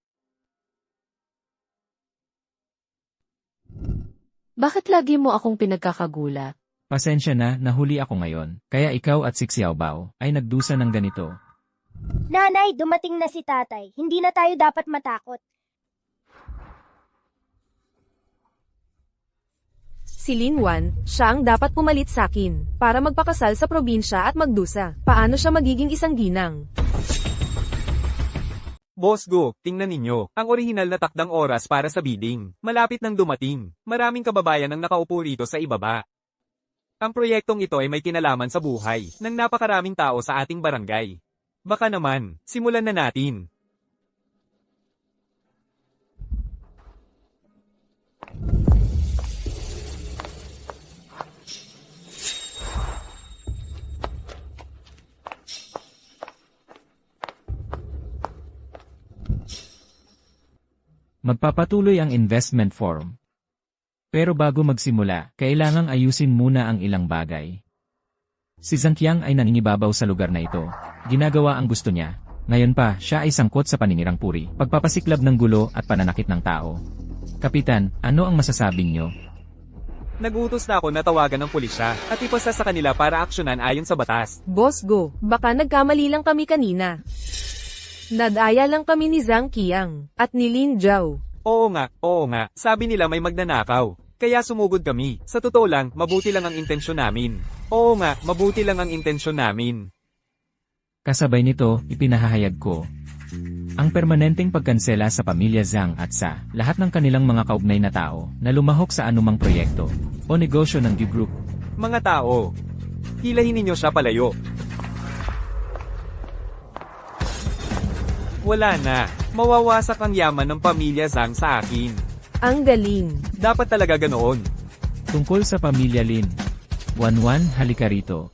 Bakit lagi mo akong pinagkakagulat? Pasensya na, nahuli ako ngayon. Kaya ikaw at si Xiaobao ay nagdusa ng ganito. Nanay, dumating na si tatay. Hindi na tayo dapat matakot. Si Linwan, siya ang dapat pumalit sa akin para magpakasal sa probinsya at magdusa. Paano siya magiging isang ginang? Boss Go, tingnan ninyo, ang orihinal na takdang oras para sa bidding. Malapit nang dumating. Maraming kababayan ang nakaupo rito sa ibaba. Ang proyektong ito ay may kinalaman sa buhay ng napakaraming tao sa ating barangay. Baka naman, simulan na natin. Magpapatuloy ang investment forum. Pero bago magsimula, kailangang ayusin muna ang ilang bagay. Si Zhang Qiang ay nangingibabaw sa lugar na ito. Ginagawa ang gusto niya. Ngayon pa, siya ay sangkot sa paninirang puri, pagpapasiklab ng gulo at pananakit ng tao. Kapitan, ano ang masasabi niyo? Nagutos na ako na tawagan ng pulisya at ipasa sa kanila para aksyonan ayon sa batas. Boss Go, baka nagkamali lang kami kanina. Nadaya lang kami ni Zhang Qiang at ni Lin Jiao. Oo nga, sabi nila may magnanakaw. Kaya sumugod kami. Sa totoo lang, mabuti lang ang intensyon namin. Oo nga, mabuti lang ang intensyon namin. Kasabay nito, ipinahahayag ko ang permanenteng pagkansela sa pamilya Zhang at sa lahat ng kanilang mga kaugnay na tao na lumahok sa anumang proyekto o negosyo ng Gu Group. Mga tao, hilahin ninyo siya palayo. Wala na. Mawawasak ang yaman ng pamilya Zhang sa akin. Ang galing. Dapat talaga ganoon. Tungkol sa pamilya Lin. Wanwan, halika rito.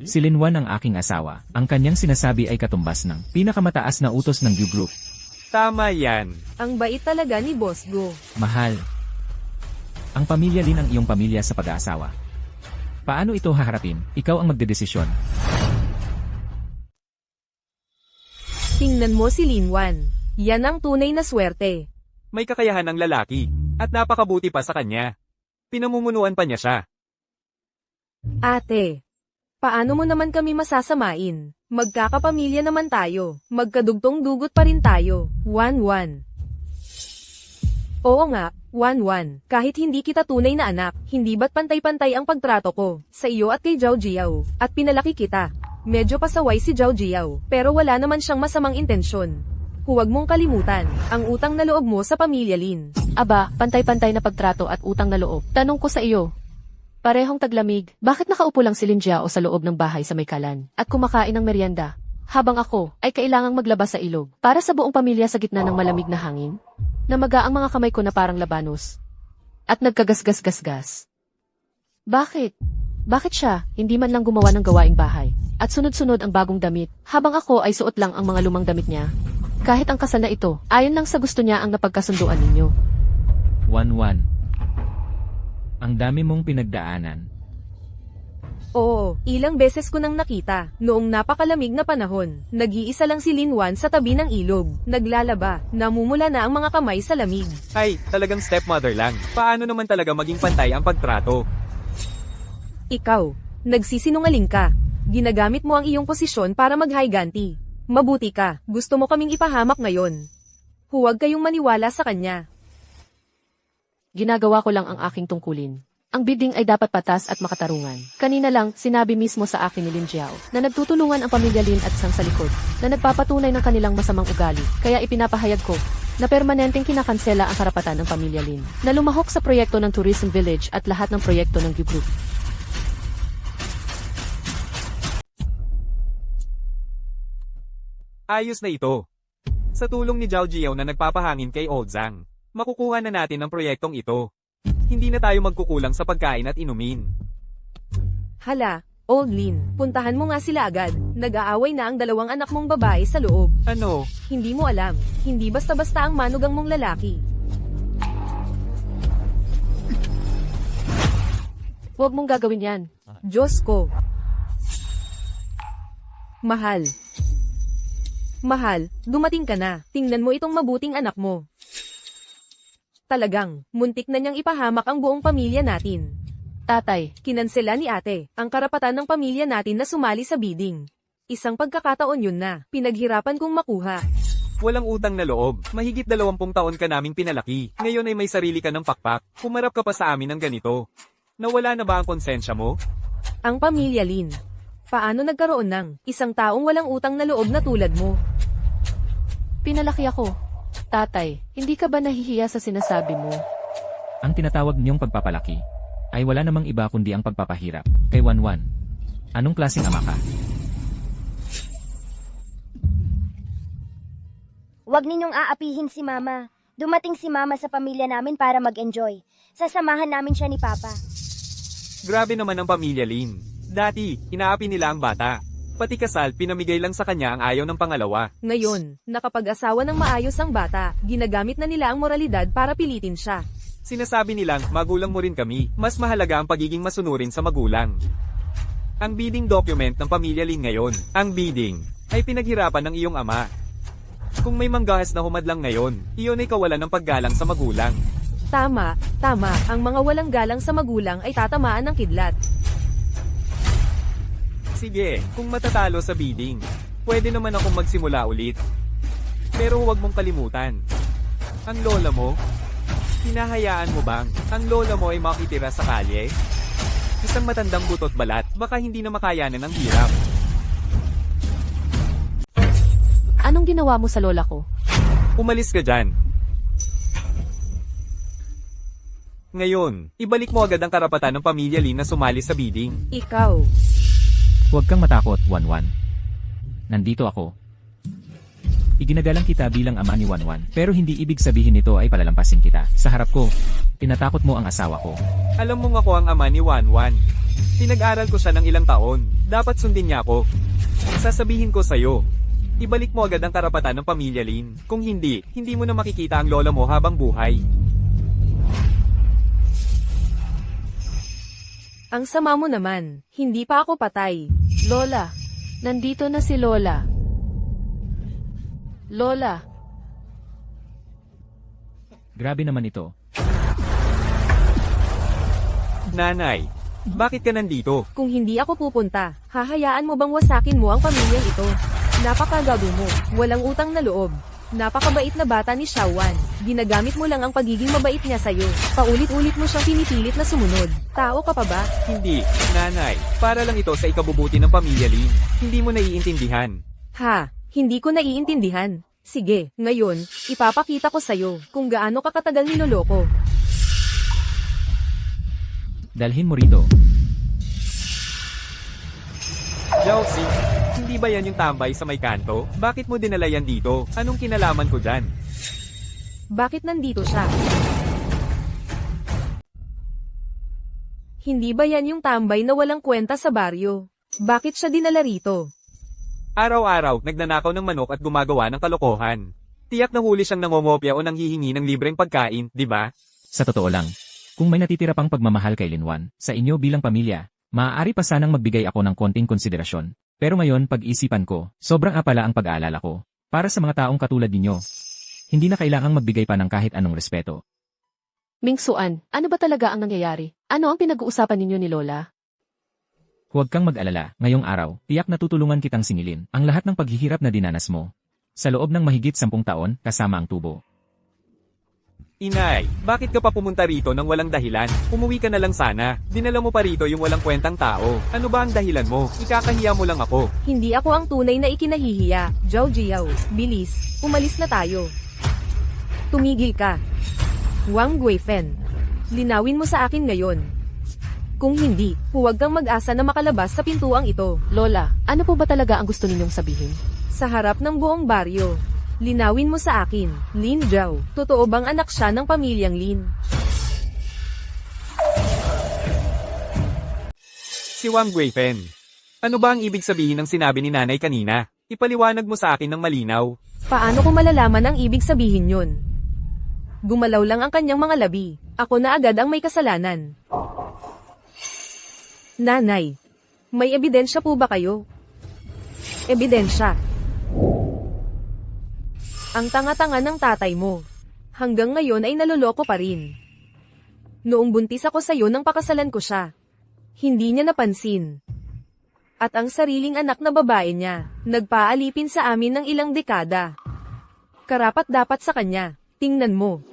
Si Linwan ang aking asawa. Ang kanyang sinasabi ay katumbas ng pinakamataas na utos ng Gu Group. Tama yan. Ang bait talaga ni Boss Go. Mahal. Ang pamilya Lin ang iyong pamilya sa pag-aasawa. Paano ito haharapin? Ikaw ang magdedesisyon. Tingnan mo si Linwan. Yan ang tunay na swerte. May kakayahan ng lalaki, at napakabuti pa sa kanya. Pinamumunuan pa niya siya. Ate, paano mo naman kami masasamain? Magkakapamilya naman tayo. Magkadugtong dugot pa rin tayo. 1-1. Oo nga, 1-1. Kahit hindi kita tunay na anak, hindi ba't pantay-pantay ang pagtrato ko sa iyo at kay Zhao Jiao, at pinalaki kita. Medyo pasaway si Zhao Jiao, pero wala naman siyang masamang intensyon. Huwag mong kalimutan, ang utang na loob mo sa pamilya Lin. Aba, pantay-pantay na pagtrato at utang na loob. Tanong ko sa iyo. Parehong taglamig, bakit nakaupo lang si Lin Jiao sa loob ng bahay sa may kalan at kumakain ng merienda? Habang ako ay kailangang maglaba sa ilog para sa buong pamilya sa gitna ng malamig na hangin? Namaga ang mga kamay ko na parang labanos. At nagkagasgas-gasgas. Bakit? Bakit siya, hindi man lang gumawa ng gawaing bahay? At sunod-sunod ang bagong damit, habang ako ay suot lang ang mga lumang damit niya. Kahit ang kasal na ito, ayon lang sa gusto niya ang napagkasunduan ninyo. 1-1. Ang dami mong pinagdaanan. Oo, ilang beses ko nang nakita, noong napakalamig na panahon. Nag-iisa lang si Lin Wan sa tabi ng ilog, naglalaba, namumula na ang mga kamay sa lamig. Ay, talagang stepmother lang. Paano naman talaga maging pantay ang pagtrato? Ikaw, nagsisinungaling ka. Ginagamit mo ang iyong posisyon para mag-higanti. Mabuti ka, gusto mo kaming ipahamak ngayon. Huwag kayong maniwala sa kanya. Ginagawa ko lang ang aking tungkulin. Ang bidding ay dapat patas at makatarungan. Kanina lang, sinabi mismo sa akin ni Lin Jiao na nagtutulungan ang pamilya Lin at Sang sa likod, na nagpapatunay ng kanilang masamang ugali. Kaya ipinapahayag ko na permanenteng kinakansela ang karapatan ng pamilya Lin, na lumahok sa proyekto ng Tourism Village at lahat ng proyekto ng Gu Group. Ayos na ito. Sa tulong ni Zhao Jiao na nagpapahangin kay Old Zhang, makukuha na natin ang proyektong ito. Hindi na tayo magkukulang sa pagkain at inumin. Hala, Old Lin, puntahan mo nga sila agad. Nag-aaway na ang dalawang anak mong babae sa loob. Ano? Hindi mo alam, hindi basta-basta ang manugang mong lalaki. Huwag mong gagawin yan. Diyos ko. Mahal. Mahal, dumating ka na. Tingnan mo itong mabuting anak mo. Talagang, muntik na niyang ipahamak ang buong pamilya natin. Tatay, Kinansela ni ate, ang karapatan ng pamilya natin na sumali sa bidding. Isang pagkakataon yun na, pinaghirapan kong makuha. Walang utang na loob. Mahigit 20 taon ka naming pinalaki. Ngayon ay may sarili ka ng pakpak. Humarap ka pa sa amin ng ganito. Nawala na ba ang konsensya mo? Ang pamilya Lin. Paano nagkaroon ng isang taong walang utang na loob na tulad mo? pinalaki ako. Tatay, hindi ka ba nahihiya sa sinasabi mo? Ang tinatawag niyong pagpapalaki ay wala namang iba kundi ang pagpapahirap. Kay Wanwan, anong klaseng ama ka? Huwag ninyong aapihin si Mama. Dumating si Mama sa pamilya namin para mag-enjoy. Sasamahan namin siya ni Papa. Grabe naman ang pamilya Lin. Dati, inaapi nila ang bata. Pati kasal, pinamigay lang sa kanya ang ayaw ng pangalawa. Ngayon, nakapag-asawa ng maayos ang bata, ginagamit na nila ang moralidad para pilitin siya. Sinasabi nilang, magulang mo rin kami. Mas mahalaga ang pagiging masunurin sa magulang. Ang bidding document ng pamilya Lin ngayon, ang bidding, ay pinaghirapan ng iyong ama. Kung may manggahas na humadlang ngayon, iyon ay kawalan ng paggalang sa magulang. Tama, tama, ang mga walang galang sa magulang ay tatamaan ng kidlat. Sige, kung matatalo sa bidding, pwede naman akong magsimula ulit. Pero huwag mong kalimutan. Ang lola mo, hinahayaan mo bang ang lola mo ay makitira sa kalye? Isang matandang butot balat, baka hindi na makayanan ng hirap. Anong ginawa mo sa lola ko? Umalis ka dyan. Ngayon, ibalik mo agad ang karapatan ng pamilya Lin na sumali sa bidding. Ikaw, Huwag kang matakot, Wanwan. Nandito ako. Iginagalang kita bilang ama ni Wanwan, pero hindi ibig sabihin nito ay palalampasin kita. Sa harap ko, tinatakot mo ang asawa ko. Alam mong ako ang ama ni Wanwan. Pinag-aral ko siya ng ilang taon. Dapat sundin niya ako. Sasabihin ko sa'yo, ibalik mo agad ang karapatan ng pamilya Lin. Kung hindi, hindi mo na makikita ang lola mo habang buhay. ang sama mo naman, hindi pa ako patay. Lola, nandito na si Lola. Lola. Grabe naman ito. Nanay, bakit ka nandito? Kung hindi ako pupunta, hahayaan mo bang wasakin mo ang pamilyang ito? Napakagago mo, walang utang na loob. Napakabait na bata ni Xiaowan. Ginagamit mo lang ang pagiging mabait niya sa'yo. Paulit-ulit mo siyang pinipilit na sumunod. Tao ka pa ba? Hindi, nanay. Para lang ito sa ikabubuti ng pamilya Lin. Hindi mo naiintindihan. Ha, hindi ko naiintindihan. Sige, ngayon, ipapakita ko sa'yo kung gaano ka katagal niloloko. Dalhin mo rito. Josie, hindi ba yan yung tambay sa may kanto? Bakit mo dinala yan dito? Anong kinalaman ko dyan? Bakit nandito siya? Hindi ba yan yung tambay na walang kwenta sa baryo? Bakit siya dinala rito? Araw-araw, nagnanakaw ng manok at gumagawa ng kalokohan. Tiyak na huli siyang nangongopya o nanghihingi ng libreng pagkain, di ba? Sa totoo lang, kung may natitira pang pagmamahal kay Linwan, sa inyo bilang pamilya, maaari pa sanang magbigay ako ng konting konsiderasyon. Pero ngayon pag-isipan ko, sobrang apala ang pag-aalala ko. Para sa mga taong katulad ninyo, hindi na kailangang magbigay pa ng kahit anong respeto. Mingsuan, ano ba talaga ang nangyayari? Ano ang pinag-uusapan ninyo ni Lola? Huwag kang mag-alala, ngayong araw, tiyak na tutulungan kitang singilin ang lahat ng paghihirap na dinanas mo. Sa loob ng mahigit 10 taon, kasama ang tubo. Inay, bakit ka pa pumunta rito nang walang dahilan? Umuwi ka na lang sana. Dinala mo pa rito yung walang kwentang tao. Ano ba ang dahilan mo? Ikakahiya mo lang ako. Hindi ako ang tunay na ikinahihiya. Zhao Jiao, bilis, umalis na tayo. Tumigil ka. Wang Guifen, linawin mo sa akin ngayon. Kung hindi, huwag kang mag-asa na makalabas sa pintuang ito. Lola, ano po ba talaga ang gusto ninyong sabihin? Sa harap ng buong baryo. Linawin mo sa akin, Lin Zhao, totoo bang anak siya ng pamilyang Lin? Si Wang Guifen. Ano ba ang ibig sabihin ng sinabi ni nanay kanina? Ipaliwanag mo sa akin ng malinaw. Paano ko malalaman ang ibig sabihin yun? Gumalaw lang ang kanyang mga labi. Ako na agad ang may kasalanan. Nanay, may ebidensya po ba kayo? Ebidensya. Ang tanga-tanga ng tatay mo. Hanggang ngayon ay naloloko pa rin. Noong buntis ako sa'yo nang pakasalan ko siya. Hindi niya napansin. At ang sariling anak na babae niya, nagpaalipin sa amin ng ilang dekada. Karapat dapat sa kanya, tingnan mo.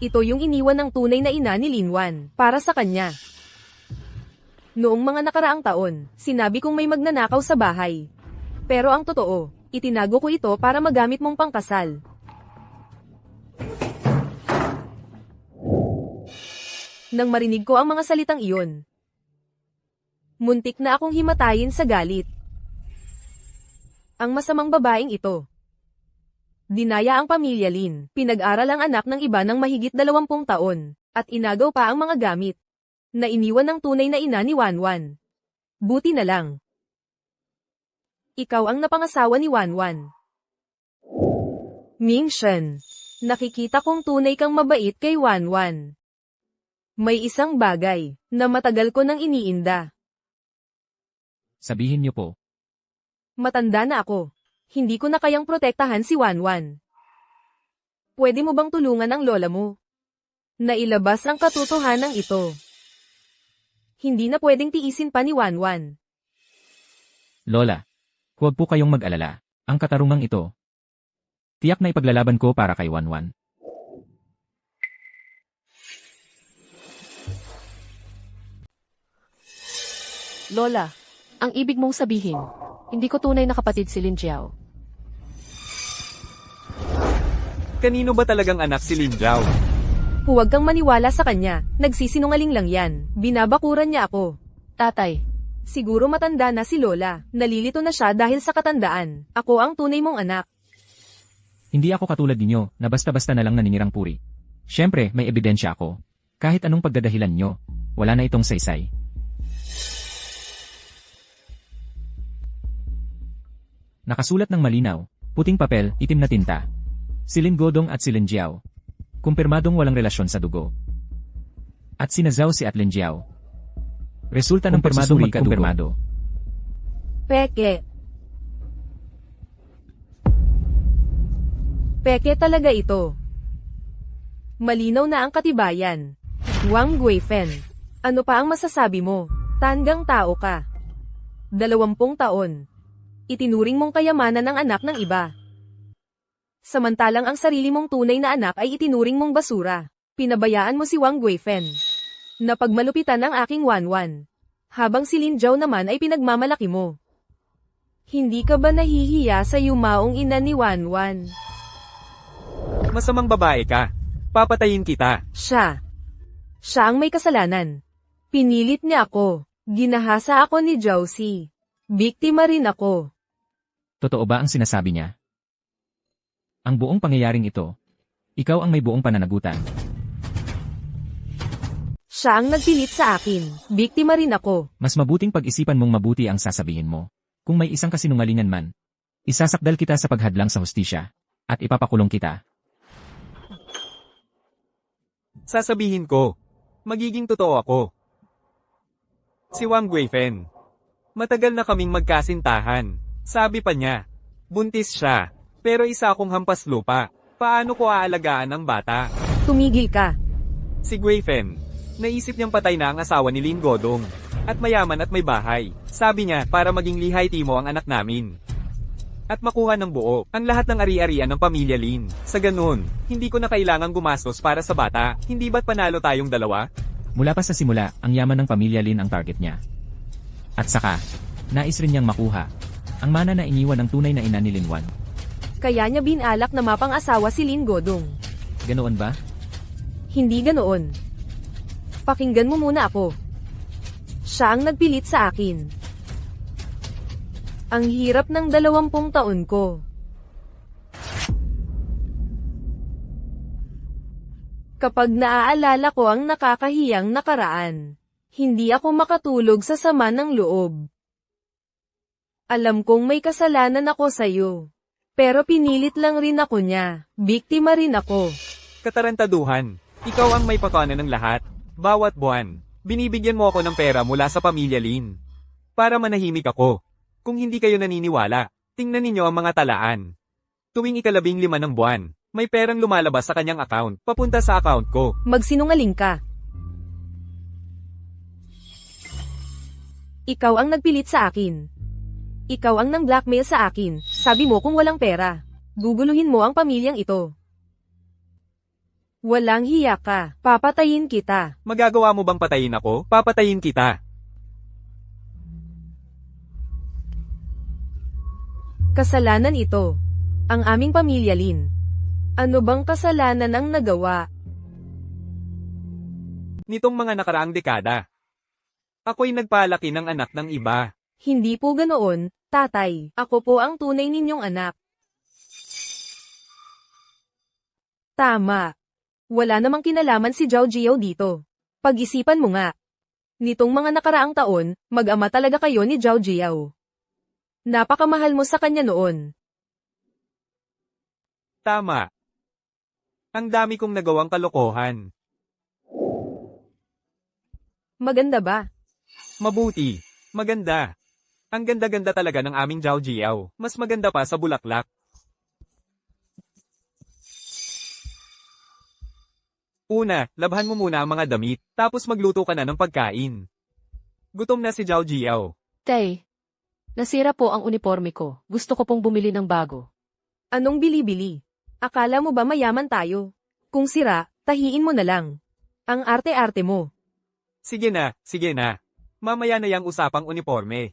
Ito yung iniwan ng tunay na ina ni Linwan, para sa kanya. Noong mga nakaraang taon, sinabi kong may magnanakaw sa bahay. Pero ang totoo, itinago ko ito para magamit mong pangkasal. Nang marinig ko ang mga salitang iyon, muntik na akong himatayin sa galit. Ang masamang babaeng ito. Dinaya ang pamilya Lin, pinag-aral ang anak ng iba ng mahigit 20 taon, at inagaw pa ang mga gamit, na iniwan ng tunay na ina ni Wanwan. Buti na lang. Ikaw ang napangasawa ni Wanwan. Ming Shen, nakikita kong tunay kang mabait kay Wanwan. May isang bagay, na matagal ko nang iniinda. Sabihin niyo po. Matanda na ako. Hindi ko na kayang protektahan si Wanwan. Pwede mo bang tulungan ang lola mo? Nailabas ang katotohanan ito. Hindi na pwedeng tiisin pa ni Wanwan. Lola, huwag po kayong mag-alala. Ang katarungang ito, tiyak na ipaglalaban ko para kay Wanwan. Lola, ang ibig mong sabihin, hindi ko tunay na kapatid si Lin Jiao. Kanino ba talagang anak si Lin Zhao? Huwag kang maniwala sa kanya, nagsisinungaling lang yan, binabakuran niya ako. Tatay, Siguro matanda na si Lola, nalilito na siya dahil sa katandaan. Ako ang tunay mong anak. Hindi ako katulad ninyo na basta-basta na lang naninirang puri. Siyempre, may ebidensya ako. Kahit anong pagdadahilan nyo, wala na itong saysay. Nakasulat ng malinaw, puting papel, itim na tinta. Si Lin Godong at si Lin Jiao. Kumpirmadong walang relasyon sa dugo. At sina Zhao si at Lin Jiao. Resulta ng permadong magkadugo. Peke. Peke talaga ito. Malinaw na ang katibayan. Wang Guifen. Ano pa ang masasabi mo? Tandang tao ka. 20 taon. Itinuring mong kayamanan ng anak ng iba. Samantalang ang sarili mong tunay na anak ay itinuring mong basura. Pinabayaan mo si Wang Guifen. Napagmalupitan ang aking Wanwan. Habang si Lin Zhao naman ay pinagmamalaki mo. Hindi ka ba nahihiya sa yumaong ina ni Wanwan? Masamang babae ka. Papatayin kita. Siya. Siya ang may kasalanan. Pinilit niya ako. Ginahasa ako ni Josie. Biktima rin ako. Totoo ba ang sinasabi niya? Ang buong pangyayaring ito, ikaw ang may buong pananagutan. Siya ang nagpilit sa akin. Biktima rin ako. Mas mabuting pag-isipan mong mabuti ang sasabihin mo. Kung may isang kasinungalingan man, isasakdal kita sa paghadlang sa hustisya, at ipapakulong kita. Sasabihin ko. Magiging totoo ako. Si Wang Guifen. Matagal na kaming magkasintahan. Sabi pa niya. Buntis siya. Pero isa akong hampas lupa. Paano ko aalagaan ang bata? Tumigil ka. Si Guifen. Naisip niyang patay na ang asawa ni Lin Godong. At mayaman at may bahay. Sabi niya para maging lihay timo ang anak namin. At makuha ng buo ang lahat ng ari-arian ng pamilya Lin. Sa ganun, hindi ko na kailangang gumastos para sa bata. Hindi ba't panalo tayong dalawa? Mula pa sa simula, ang yaman ng pamilya Lin ang target niya. At saka, nais rin niyang makuha ang mana na iniwan ng tunay na ina ni Lin Wan. Kaya niya binalak na mapang-asawa si Lin Godong. Ganoon ba? Hindi ganoon. Pakinggan mo muna ako. Siya ang nagpilit sa akin. Ang hirap ng 20 taon ko. Kapag naaalala ko ang nakakahiyang nakaraan, hindi ako makatulog sa sama ng loob. Alam kong may kasalanan ako sa'yo. Pero pinilit lang rin ako niya. Biktima rin ako. Katarantaduhan. Ikaw ang may pakanan ng lahat. Bawat buwan, binibigyan mo ako ng pera mula sa pamilya Lin. Para manahimik ako. Kung hindi kayo naniniwala, tingnan ninyo ang mga talaan. Tuwing 15 ng buwan, may perang lumalabas sa kanyang account, papunta sa account ko. Magsinungaling ka. Ikaw ang nagpilit sa akin. Ikaw ang nang blackmail sa akin. Sabi mo kung walang pera, guguluhin mo ang pamilyang ito. Walang hiya ka. Papatayin kita. Magagawa mo bang patayin ako? Papatayin kita. Kasalanan ito. Ang aming pamilya Lin. Ano bang kasalanan ang nagawa? Nitong mga nakaraang dekada, ako'y nagpalaki ng anak ng iba. Hindi po ganoon, tatay. Ako po ang tunay ninyong anak. Tama. Wala namang kinalaman si Zhao Jiao dito. Pag-isipan mo nga. Nitong mga nakaraang taon, mag-ama talaga kayo ni Zhao Jiao. Napakamahal mo sa kanya noon. Tama. Ang dami kong nagawang kalokohan. Maganda ba? Mabuti. Maganda. Ang ganda-ganda talaga ng aming Zhao Jiao. Mas maganda pa sa bulaklak. Una, labhan mo muna ang mga damit, tapos magluto ka na ng pagkain. Gutom na si Zhao Jiao. Tay, nasira po ang uniforme ko. Gusto ko pong bumili ng bago. Anong bili-bili? Akala mo ba mayaman tayo? Kung sira, tahiin mo na lang. Ang arte-arte mo. Sige na, sige na. Mamaya na yang usapang uniforme.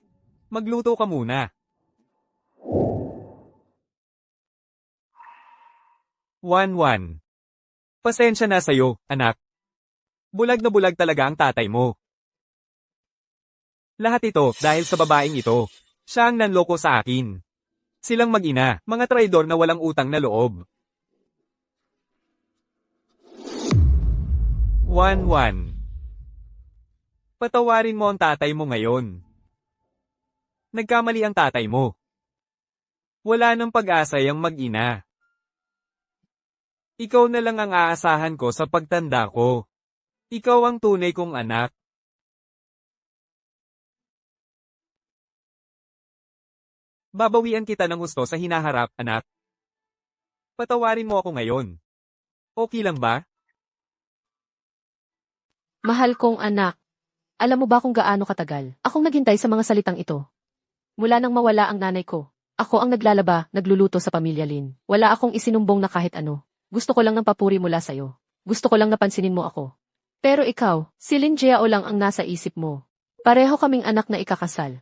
Magluto ka muna. Wan. Pasensya na sa'yo, anak. Bulag na bulag talaga ang tatay mo. Lahat ito dahil sa babaeng ito. Siya ang nanloko sa akin. Silang mag-ina, mga traidor na walang utang na loob. Wan. Patawarin mo ang tatay mo ngayon. Nagkamali ang tatay mo. Wala nang pag-asa yang mag-ina. Ikaw na lang ang aasahan ko sa pagtanda ko. Ikaw ang tunay kong anak. Babawian kita ng gusto sa hinaharap, anak. Patawarin mo ako ngayon. Okay lang ba? Mahal kong anak. Alam mo ba kung gaano katagal? Akong naghintay sa mga salitang ito. Mula nang mawala ang nanay ko, ako ang naglalaba, nagluluto sa pamilya Lin. Wala akong isinumbong na kahit ano. Gusto ko lang ng papuri mula sa'yo. Gusto ko lang napansinin mo ako. Pero ikaw, si Lin Jiao lang ang nasa isip mo. Pareho kaming anak na ikakasal.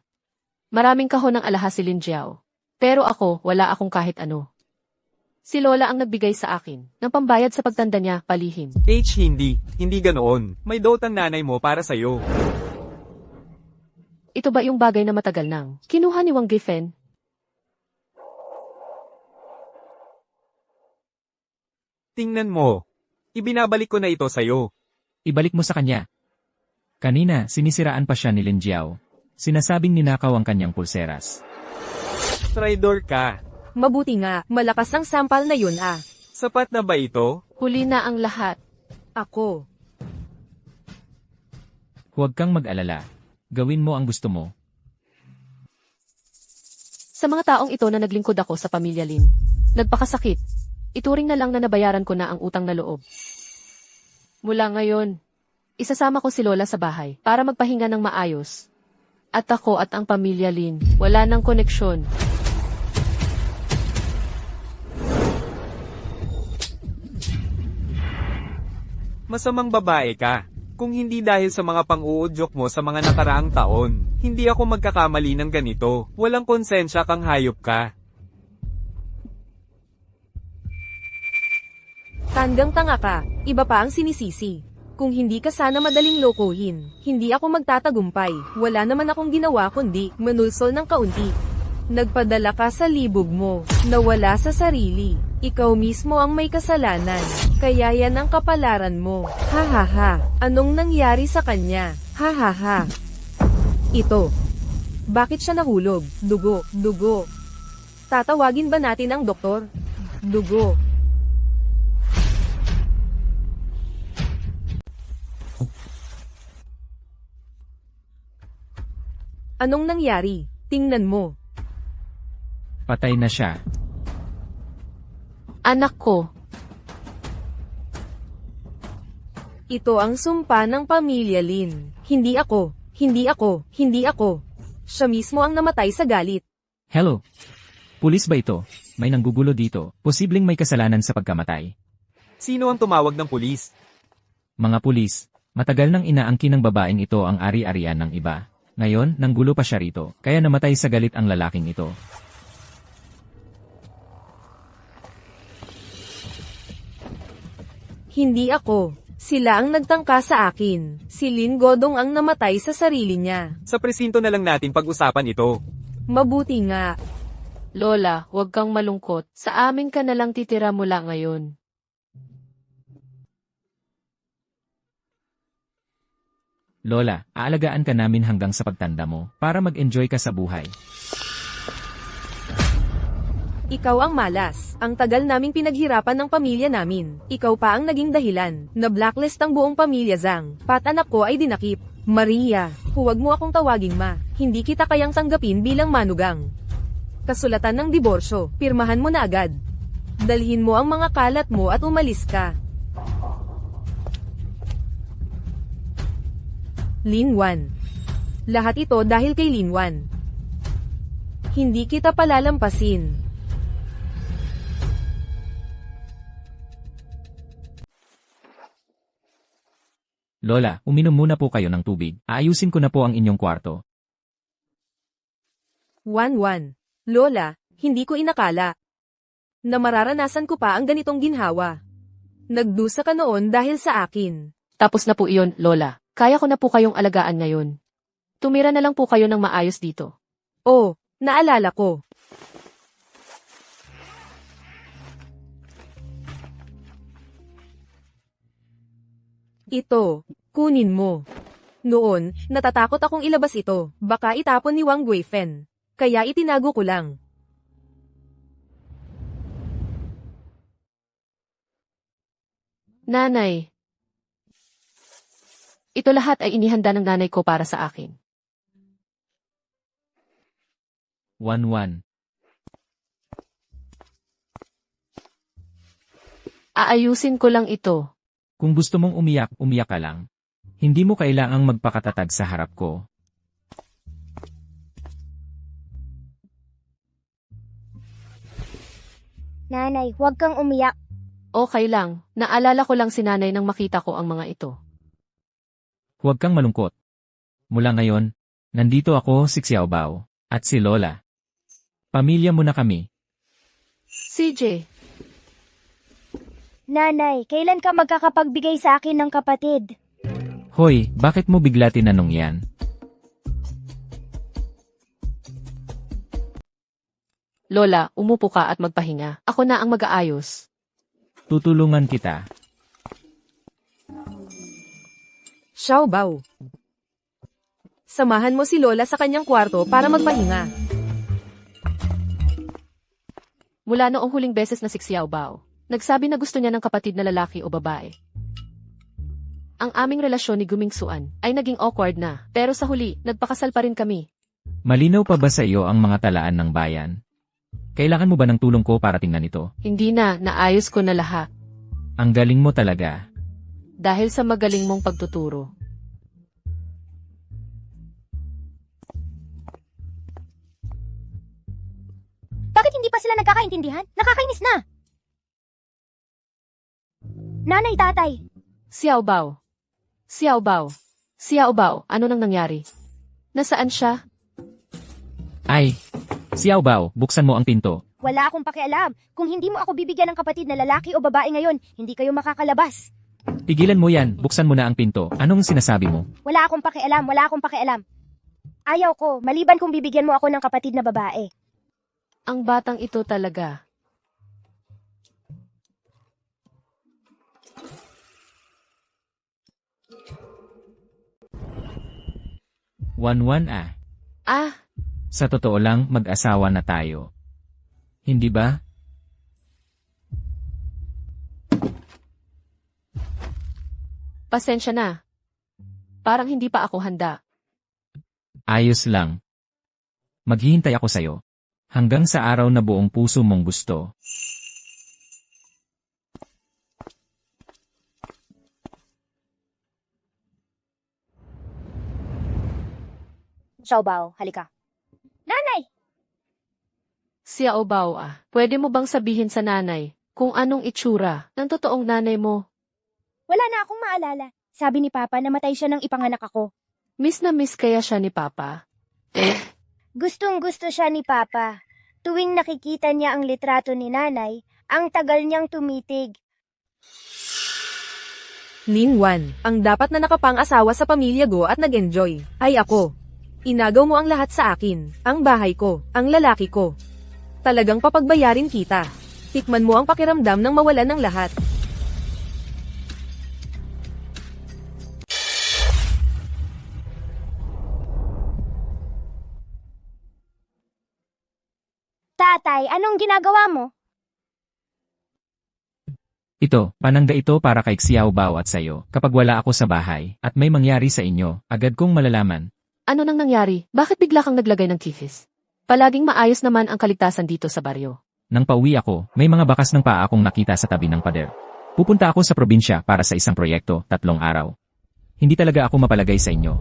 Maraming kahon ng alahas si Lin Jiao. Pero ako, wala akong kahit ano. Si Lola ang nagbigay sa akin ng pambayad sa pagtanda niya, palihim. Hindi ganoon. May dot ang nanay mo para sa'yo. Ito ba yung bagay na matagal nang kinuha ni Wang Gifen? Tingnan mo. Ibinabalik ko na ito sa'yo. Ibalik mo sa kanya. Kanina, sinisiraan pa siya ni Lin Jiao. Sinasabing ninakaw ang kanyang pulseras. Traidor ka. Mabuti nga, malakas ang sampal na yun ah. Sapat na ba ito? Huli na ang lahat. Ako. Huwag kang mag-alala. Gawin mo ang gusto mo. Sa mga taong ito na naglingkod ako sa pamilya Lin, nagpakasakit. Ituring na lang na nabayaran ko na ang utang na loob. Mula ngayon, isasama ko si Lola sa bahay para magpahinga ng maayos. At ako at ang pamilya Lin, wala nang koneksyon. Masamang babae ka. Kung hindi dahil sa mga pang-uudyok mo sa mga nakaraang taon, hindi ako magkakamali ng ganito. Walang konsensya kang hayop ka. Tandang tanga ka, iba pa ang sinisisi. Kung hindi ka sana madaling lokohin, hindi ako magtatagumpay. Wala naman akong ginawa kundi manulsol ng kaunti. Nagpadala ka sa libog mo, nawala sa sarili. Ikaw mismo ang may kasalanan, kaya yan ang kapalaran mo. Ha ha ha, anong nangyari sa kanya? Ha ha ha. Ito. Bakit siya nahulog? Dugo, dugo. Tatawagin ba natin ang doktor? Dugo. Anong nangyari? Tingnan mo. Patay na siya. Anak ko, Ito ang sumpa ng pamilya Lin. Hindi ako, hindi ako, hindi ako. Siya mismo ang namatay sa galit. Hello? Pulis ba ito? May nanggugulo dito. Posibleng may kasalanan sa pagkamatay. Sino ang tumawag ng pulis? Mga pulis, matagal nang inaangkin ng babaeng ito ang ari-arian ng iba. Ngayon, nanggulo pa siya rito, kaya namatay sa galit ang lalaking ito. Hindi ako. Sila ang nagtangka sa akin. Si Lin Godong ang namatay sa sarili niya. Sa presinto na lang natin pag-usapan ito. Mabuti nga. Lola, huwag kang malungkot. Sa amin ka na lang titira mula ngayon. Lola, aalagaan ka namin hanggang sa pagtanda mo, para mag-enjoy ka sa buhay. Ikaw ang malas. Ang tagal naming pinaghirapan ng pamilya namin. Ikaw pa ang naging dahilan. Na-blacklist ang buong pamilya Zhang. Pat anak ko ay dinakip. Maria, huwag mo akong tawaging ma. Hindi kita kayang tanggapin bilang manugang. Kasulatan ng diborsyo, pirmahan mo na agad. Dalhin mo ang mga kalat mo at umalis ka. Lin Wan. Lahat ito dahil kay Lin Wan. Hindi kita palalampasin. Lola, uminom muna po kayo ng tubig. Aayusin ko na po ang inyong kwarto. Wan. Lola, hindi ko inakala na mararanasan ko pa ang ganitong ginhawa. Nagdusa ka noon dahil sa akin. Tapos na po iyon, Lola. Kaya ko na po kayong alagaan ngayon. Tumira na lang po kayo ng maayos dito. Oh, naalala ko. Ito, kunin mo. Noon, natatakot akong ilabas ito, baka itapon ni Wang Guifen. Kaya itinago ko lang. Nanay. Ito lahat ay inihanda ng nanay ko para sa akin. 1-1. Aayusin ko lang ito. Kung gusto mong umiyak, umiyak ka lang. Hindi mo kailangang magpakatatag sa harap ko. Nanay, huwag kang umiyak. Okay lang, naalala ko lang si nanay nang makita ko ang mga ito. Huwag kang malungkot. Mula ngayon, nandito ako, si Xiaobao, at si Lola. Pamilya mo na kami. CJ, Nanay, kailan ka magkakapagbigay sa akin ng kapatid? Hoy, bakit mo bigla tinanong yan? Lola, umupo ka at magpahinga. Ako na ang mag-aayos. Tutulungan kita. Xiaobao. Samahan mo si Lola sa kanyang kwarto para magpahinga. Mula noong huling beses na si Xiaobao, nagsabi na gusto niya ng kapatid na lalaki o babae. Ang aming relasyon ni Gumingsuan ay naging awkward na, pero sa huli, nagpakasal pa rin kami. Malinaw pa ba sa iyo ang mga talaan ng bayan? Kailangan mo ba ng tulong ko para tingnan ito? Hindi na, naayos ko na lahat. Ang galing mo talaga. Dahil sa magaling mong pagtuturo. Bakit hindi pa sila nagkakaintindihan? Nakakainis na! Nanay, tatay, Xiaobao. Xiaobao. Xiaobao, ano nang nangyari? Nasaan siya? Ay, Xiaobao, buksan mo ang pinto. wala akong pakialam. Kung hindi mo ako bibigyan ng kapatid na lalaki o babae ngayon, hindi kayo makakalabas. Tigilan mo yan, buksan mo na ang pinto. Anong sinasabi mo? Wala akong pakialam, wala akong pakialam. Ayaw ko, maliban kung bibigyan mo ako ng kapatid na babae. Ang batang ito talaga. Wan-wan ah. Ah, Sa totoo lang, mag-asawa na tayo. Hindi ba? pasensya na. Parang hindi pa ako handa. Ayos lang. Maghihintay ako sa'yo. Hanggang sa araw na buong puso mong gusto. Xiaobao, halika. Nanay! Xiaobao ah, pwede mo bang sabihin sa nanay kung anong itsura ng totoong nanay mo? Wala na akong maalala. Sabi ni Papa na matay siya nang ipanganak ako. Miss na miss kaya siya ni Papa? Gustong gusto siya ni Papa. Tuwing nakikita niya ang litrato ni Nanay, ang tagal niyang tumitig. Ningwan, ang dapat na nakapang-asawa sa pamilya Go at nag-enjoy, ay ako. Inagaw mo ang lahat sa akin, ang bahay ko, ang lalaki ko. Talagang papagbayarin kita. Tikman mo ang pakiramdam ng mawalan ng lahat. Tatay, anong ginagawa mo? Ito, panangga ito para kay Xiaobao at sa'yo. Kapag wala ako sa bahay, at may mangyari sa inyo, agad kong malalaman. Ano nang nangyari? Bakit bigla kang naglagay ng kihis? Palaging maayos naman ang kaligtasan dito sa baryo. Nang pauwi ako, may mga bakas ng paa akong nakita sa tabi ng pader. Pupunta ako sa probinsya para sa isang proyekto, 3 araw. Hindi talaga ako mapalagay sa inyo.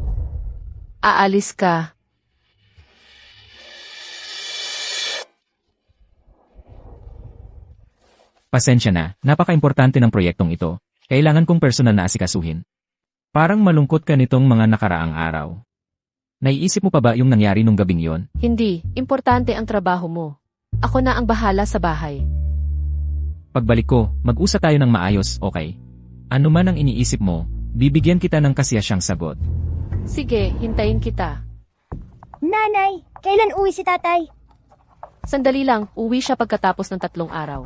Aalis ka. Pasensya na, napaka-importante ng proyektong ito. Kailangan kong personal na asikasuhin. Parang malungkot ka nitong mga nakaraang araw. Naiisip mo pa ba yung nangyari nung gabing yon? Hindi, importante ang trabaho mo. Ako na ang bahala sa bahay. Pagbalik ko, mag-usap tayo ng maayos, okay? Ano man ang iniisip mo, bibigyan kita ng kasiyasyang sagot. Sige, hintayin kita. Nanay, kailan uwi si tatay? Sandali lang, uwi siya pagkatapos ng 3 araw.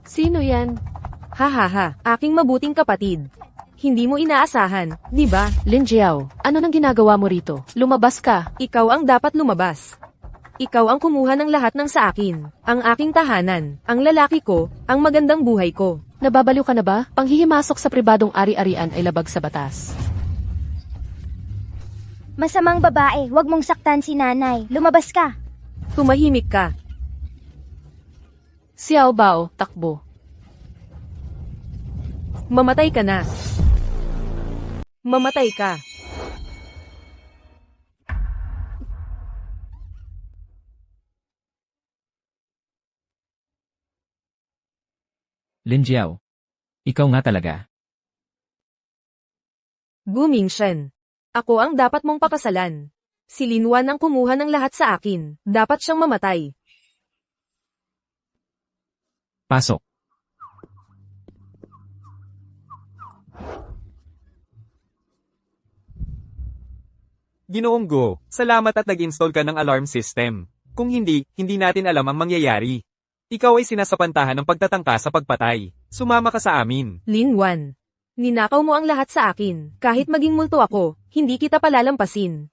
Sino yan? Hahaha, aking mabuting kapatid. Hindi mo inaasahan, di ba? Lin Jiao, ano nang ginagawa mo rito? Lumabas ka. Ikaw ang dapat lumabas. Ikaw ang kumuha ng lahat ng sa akin. Ang aking tahanan, ang lalaki ko, ang magandang buhay ko. Nababaliw ka na ba? Panghihimasok sa pribadong ari-arian ay labag sa batas. Masamang babae, wag mong saktan si Nanay. Lumabas ka. Tumahimik ka. Xiaobao, takbo. Mamatay ka na. Mamatay ka. Lin Jiao. Ikaw nga talaga. Gu Mingshen. Ako ang dapat mong pakasalan. Si Lin Wan ang kumuha ng lahat sa akin. Dapat siyang mamatay. Pasok. Ginoong Go, salamat at nag-install ka ng alarm system. Kung hindi, hindi natin alam ang mangyayari. Ikaw ay sinasapantahan ng pagtatangka sa pagpatay. Sumama ka sa amin. Lin Wan. Ninakaw mo ang lahat sa akin. Kahit maging multo ako, hindi kita palalampasin.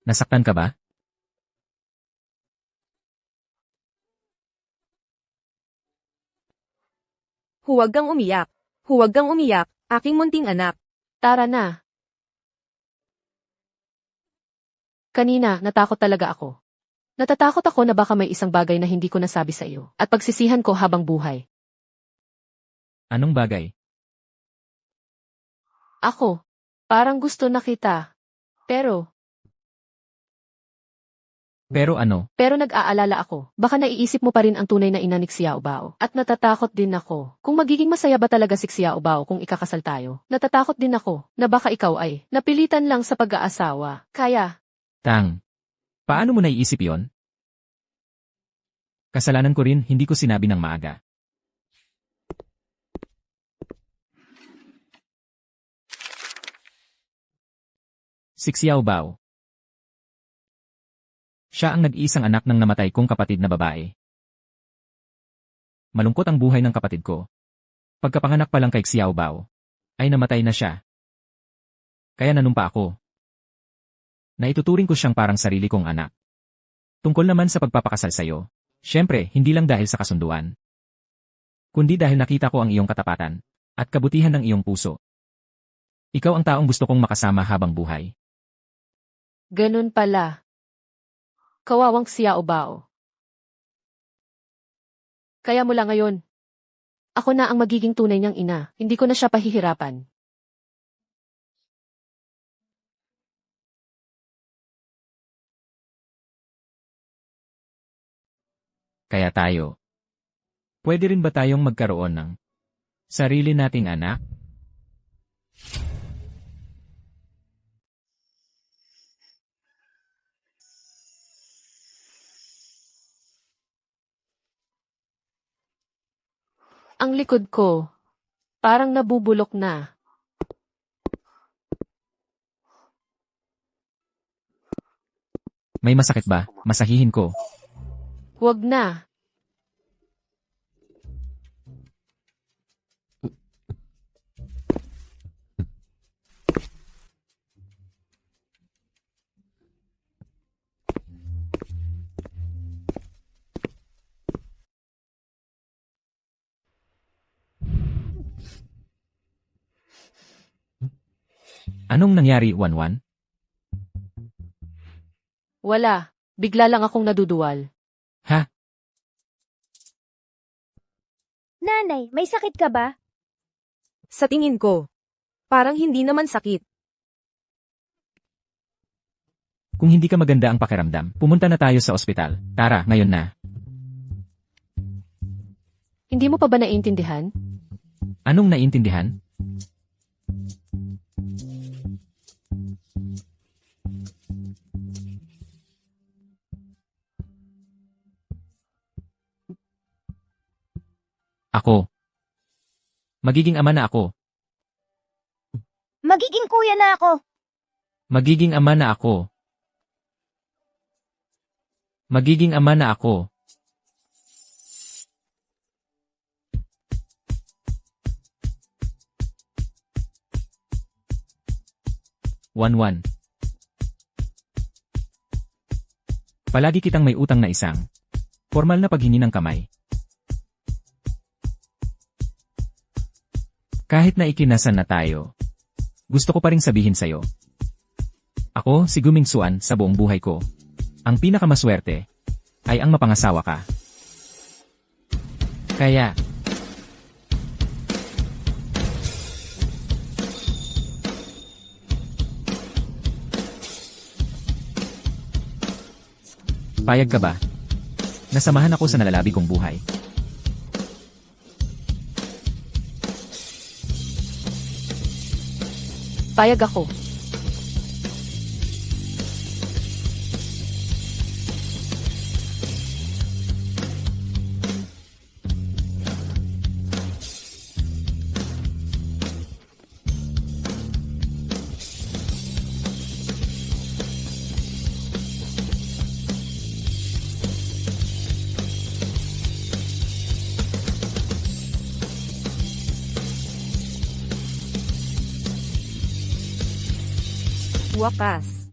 Nasaktan ka ba? Huwag kang umiyak. Huwag kang umiyak, aking munting anak. Tara na. Kanina, natakot talaga ako. Natatakot ako na baka may isang bagay na hindi ko nasabi sa iyo at pagsisihan ko habang buhay. Anong bagay? Ako, parang gusto na kita. Pero Pero nag-aalala ako. Baka naiisip mo pa rin ang tunay na ina ni Xiao Bao. At natatakot din ako. Kung magiging masaya ba talaga si Xiao Bao kung ikakasal tayo? Natatakot din ako na baka ikaw ay napilitan lang sa pag-aasawa. Kaya, Tang. Paano mo naiisip yon? Kasalanan ko rin, hindi ko sinabi ng maaga. Si Xiao Bao. Siya ang nag-iisang anak ng namatay kong kapatid na babae. Malungkot ang buhay ng kapatid ko. Pagkapanganak pa lang kay Xiao Bao, ay namatay na siya. Kaya nanumpa ako. Naituturing ko siyang parang sarili kong anak. Tungkol naman sa pagpapakasal sa'yo, syempre, hindi lang dahil sa kasunduan. Kundi dahil nakita ko ang iyong katapatan, at kabutihan ng iyong puso. Ikaw ang taong gusto kong makasama habang buhay. ganun pala. Kawawang Xiao Bao. Kaya mula ngayon, ako na ang magiging tunay niyang ina. Hindi ko na siya pahihirapan. Kaya tayo. Pwede rin ba tayong magkaroon ng sarili nating anak? Ang likod ko, parang nabubulok na. May masakit ba? Masahihin ko. Huwag na. Anong nangyari, Wanwan? Wala. Bigla lang akong naduduwal. Ha? Nanay, may sakit ka ba? Sa tingin ko, parang hindi naman sakit. Kung hindi ka maganda ang pakiramdam, pumunta na tayo sa ospital. Tara, ngayon na. Hindi mo pa ba naiintindihan? Anong naiintindihan? Ako. Magiging ama na ako. Magiging kuya na ako. Magiging ama na ako. Magiging ama na ako. Wanwan. Palagi kitang may utang na isang formal na paghingi ng kamay. Kahit na ikinasan na tayo, gusto ko pa ring sabihin sa'yo. Ako, si Guming Suan, sa buong buhay ko, ang pinakamaswerte ay ang mapangasawa ka. Kaya, Payag ka ba? Nasamahan ako sa nalalabi kong buhay. Payag ako. Wakas.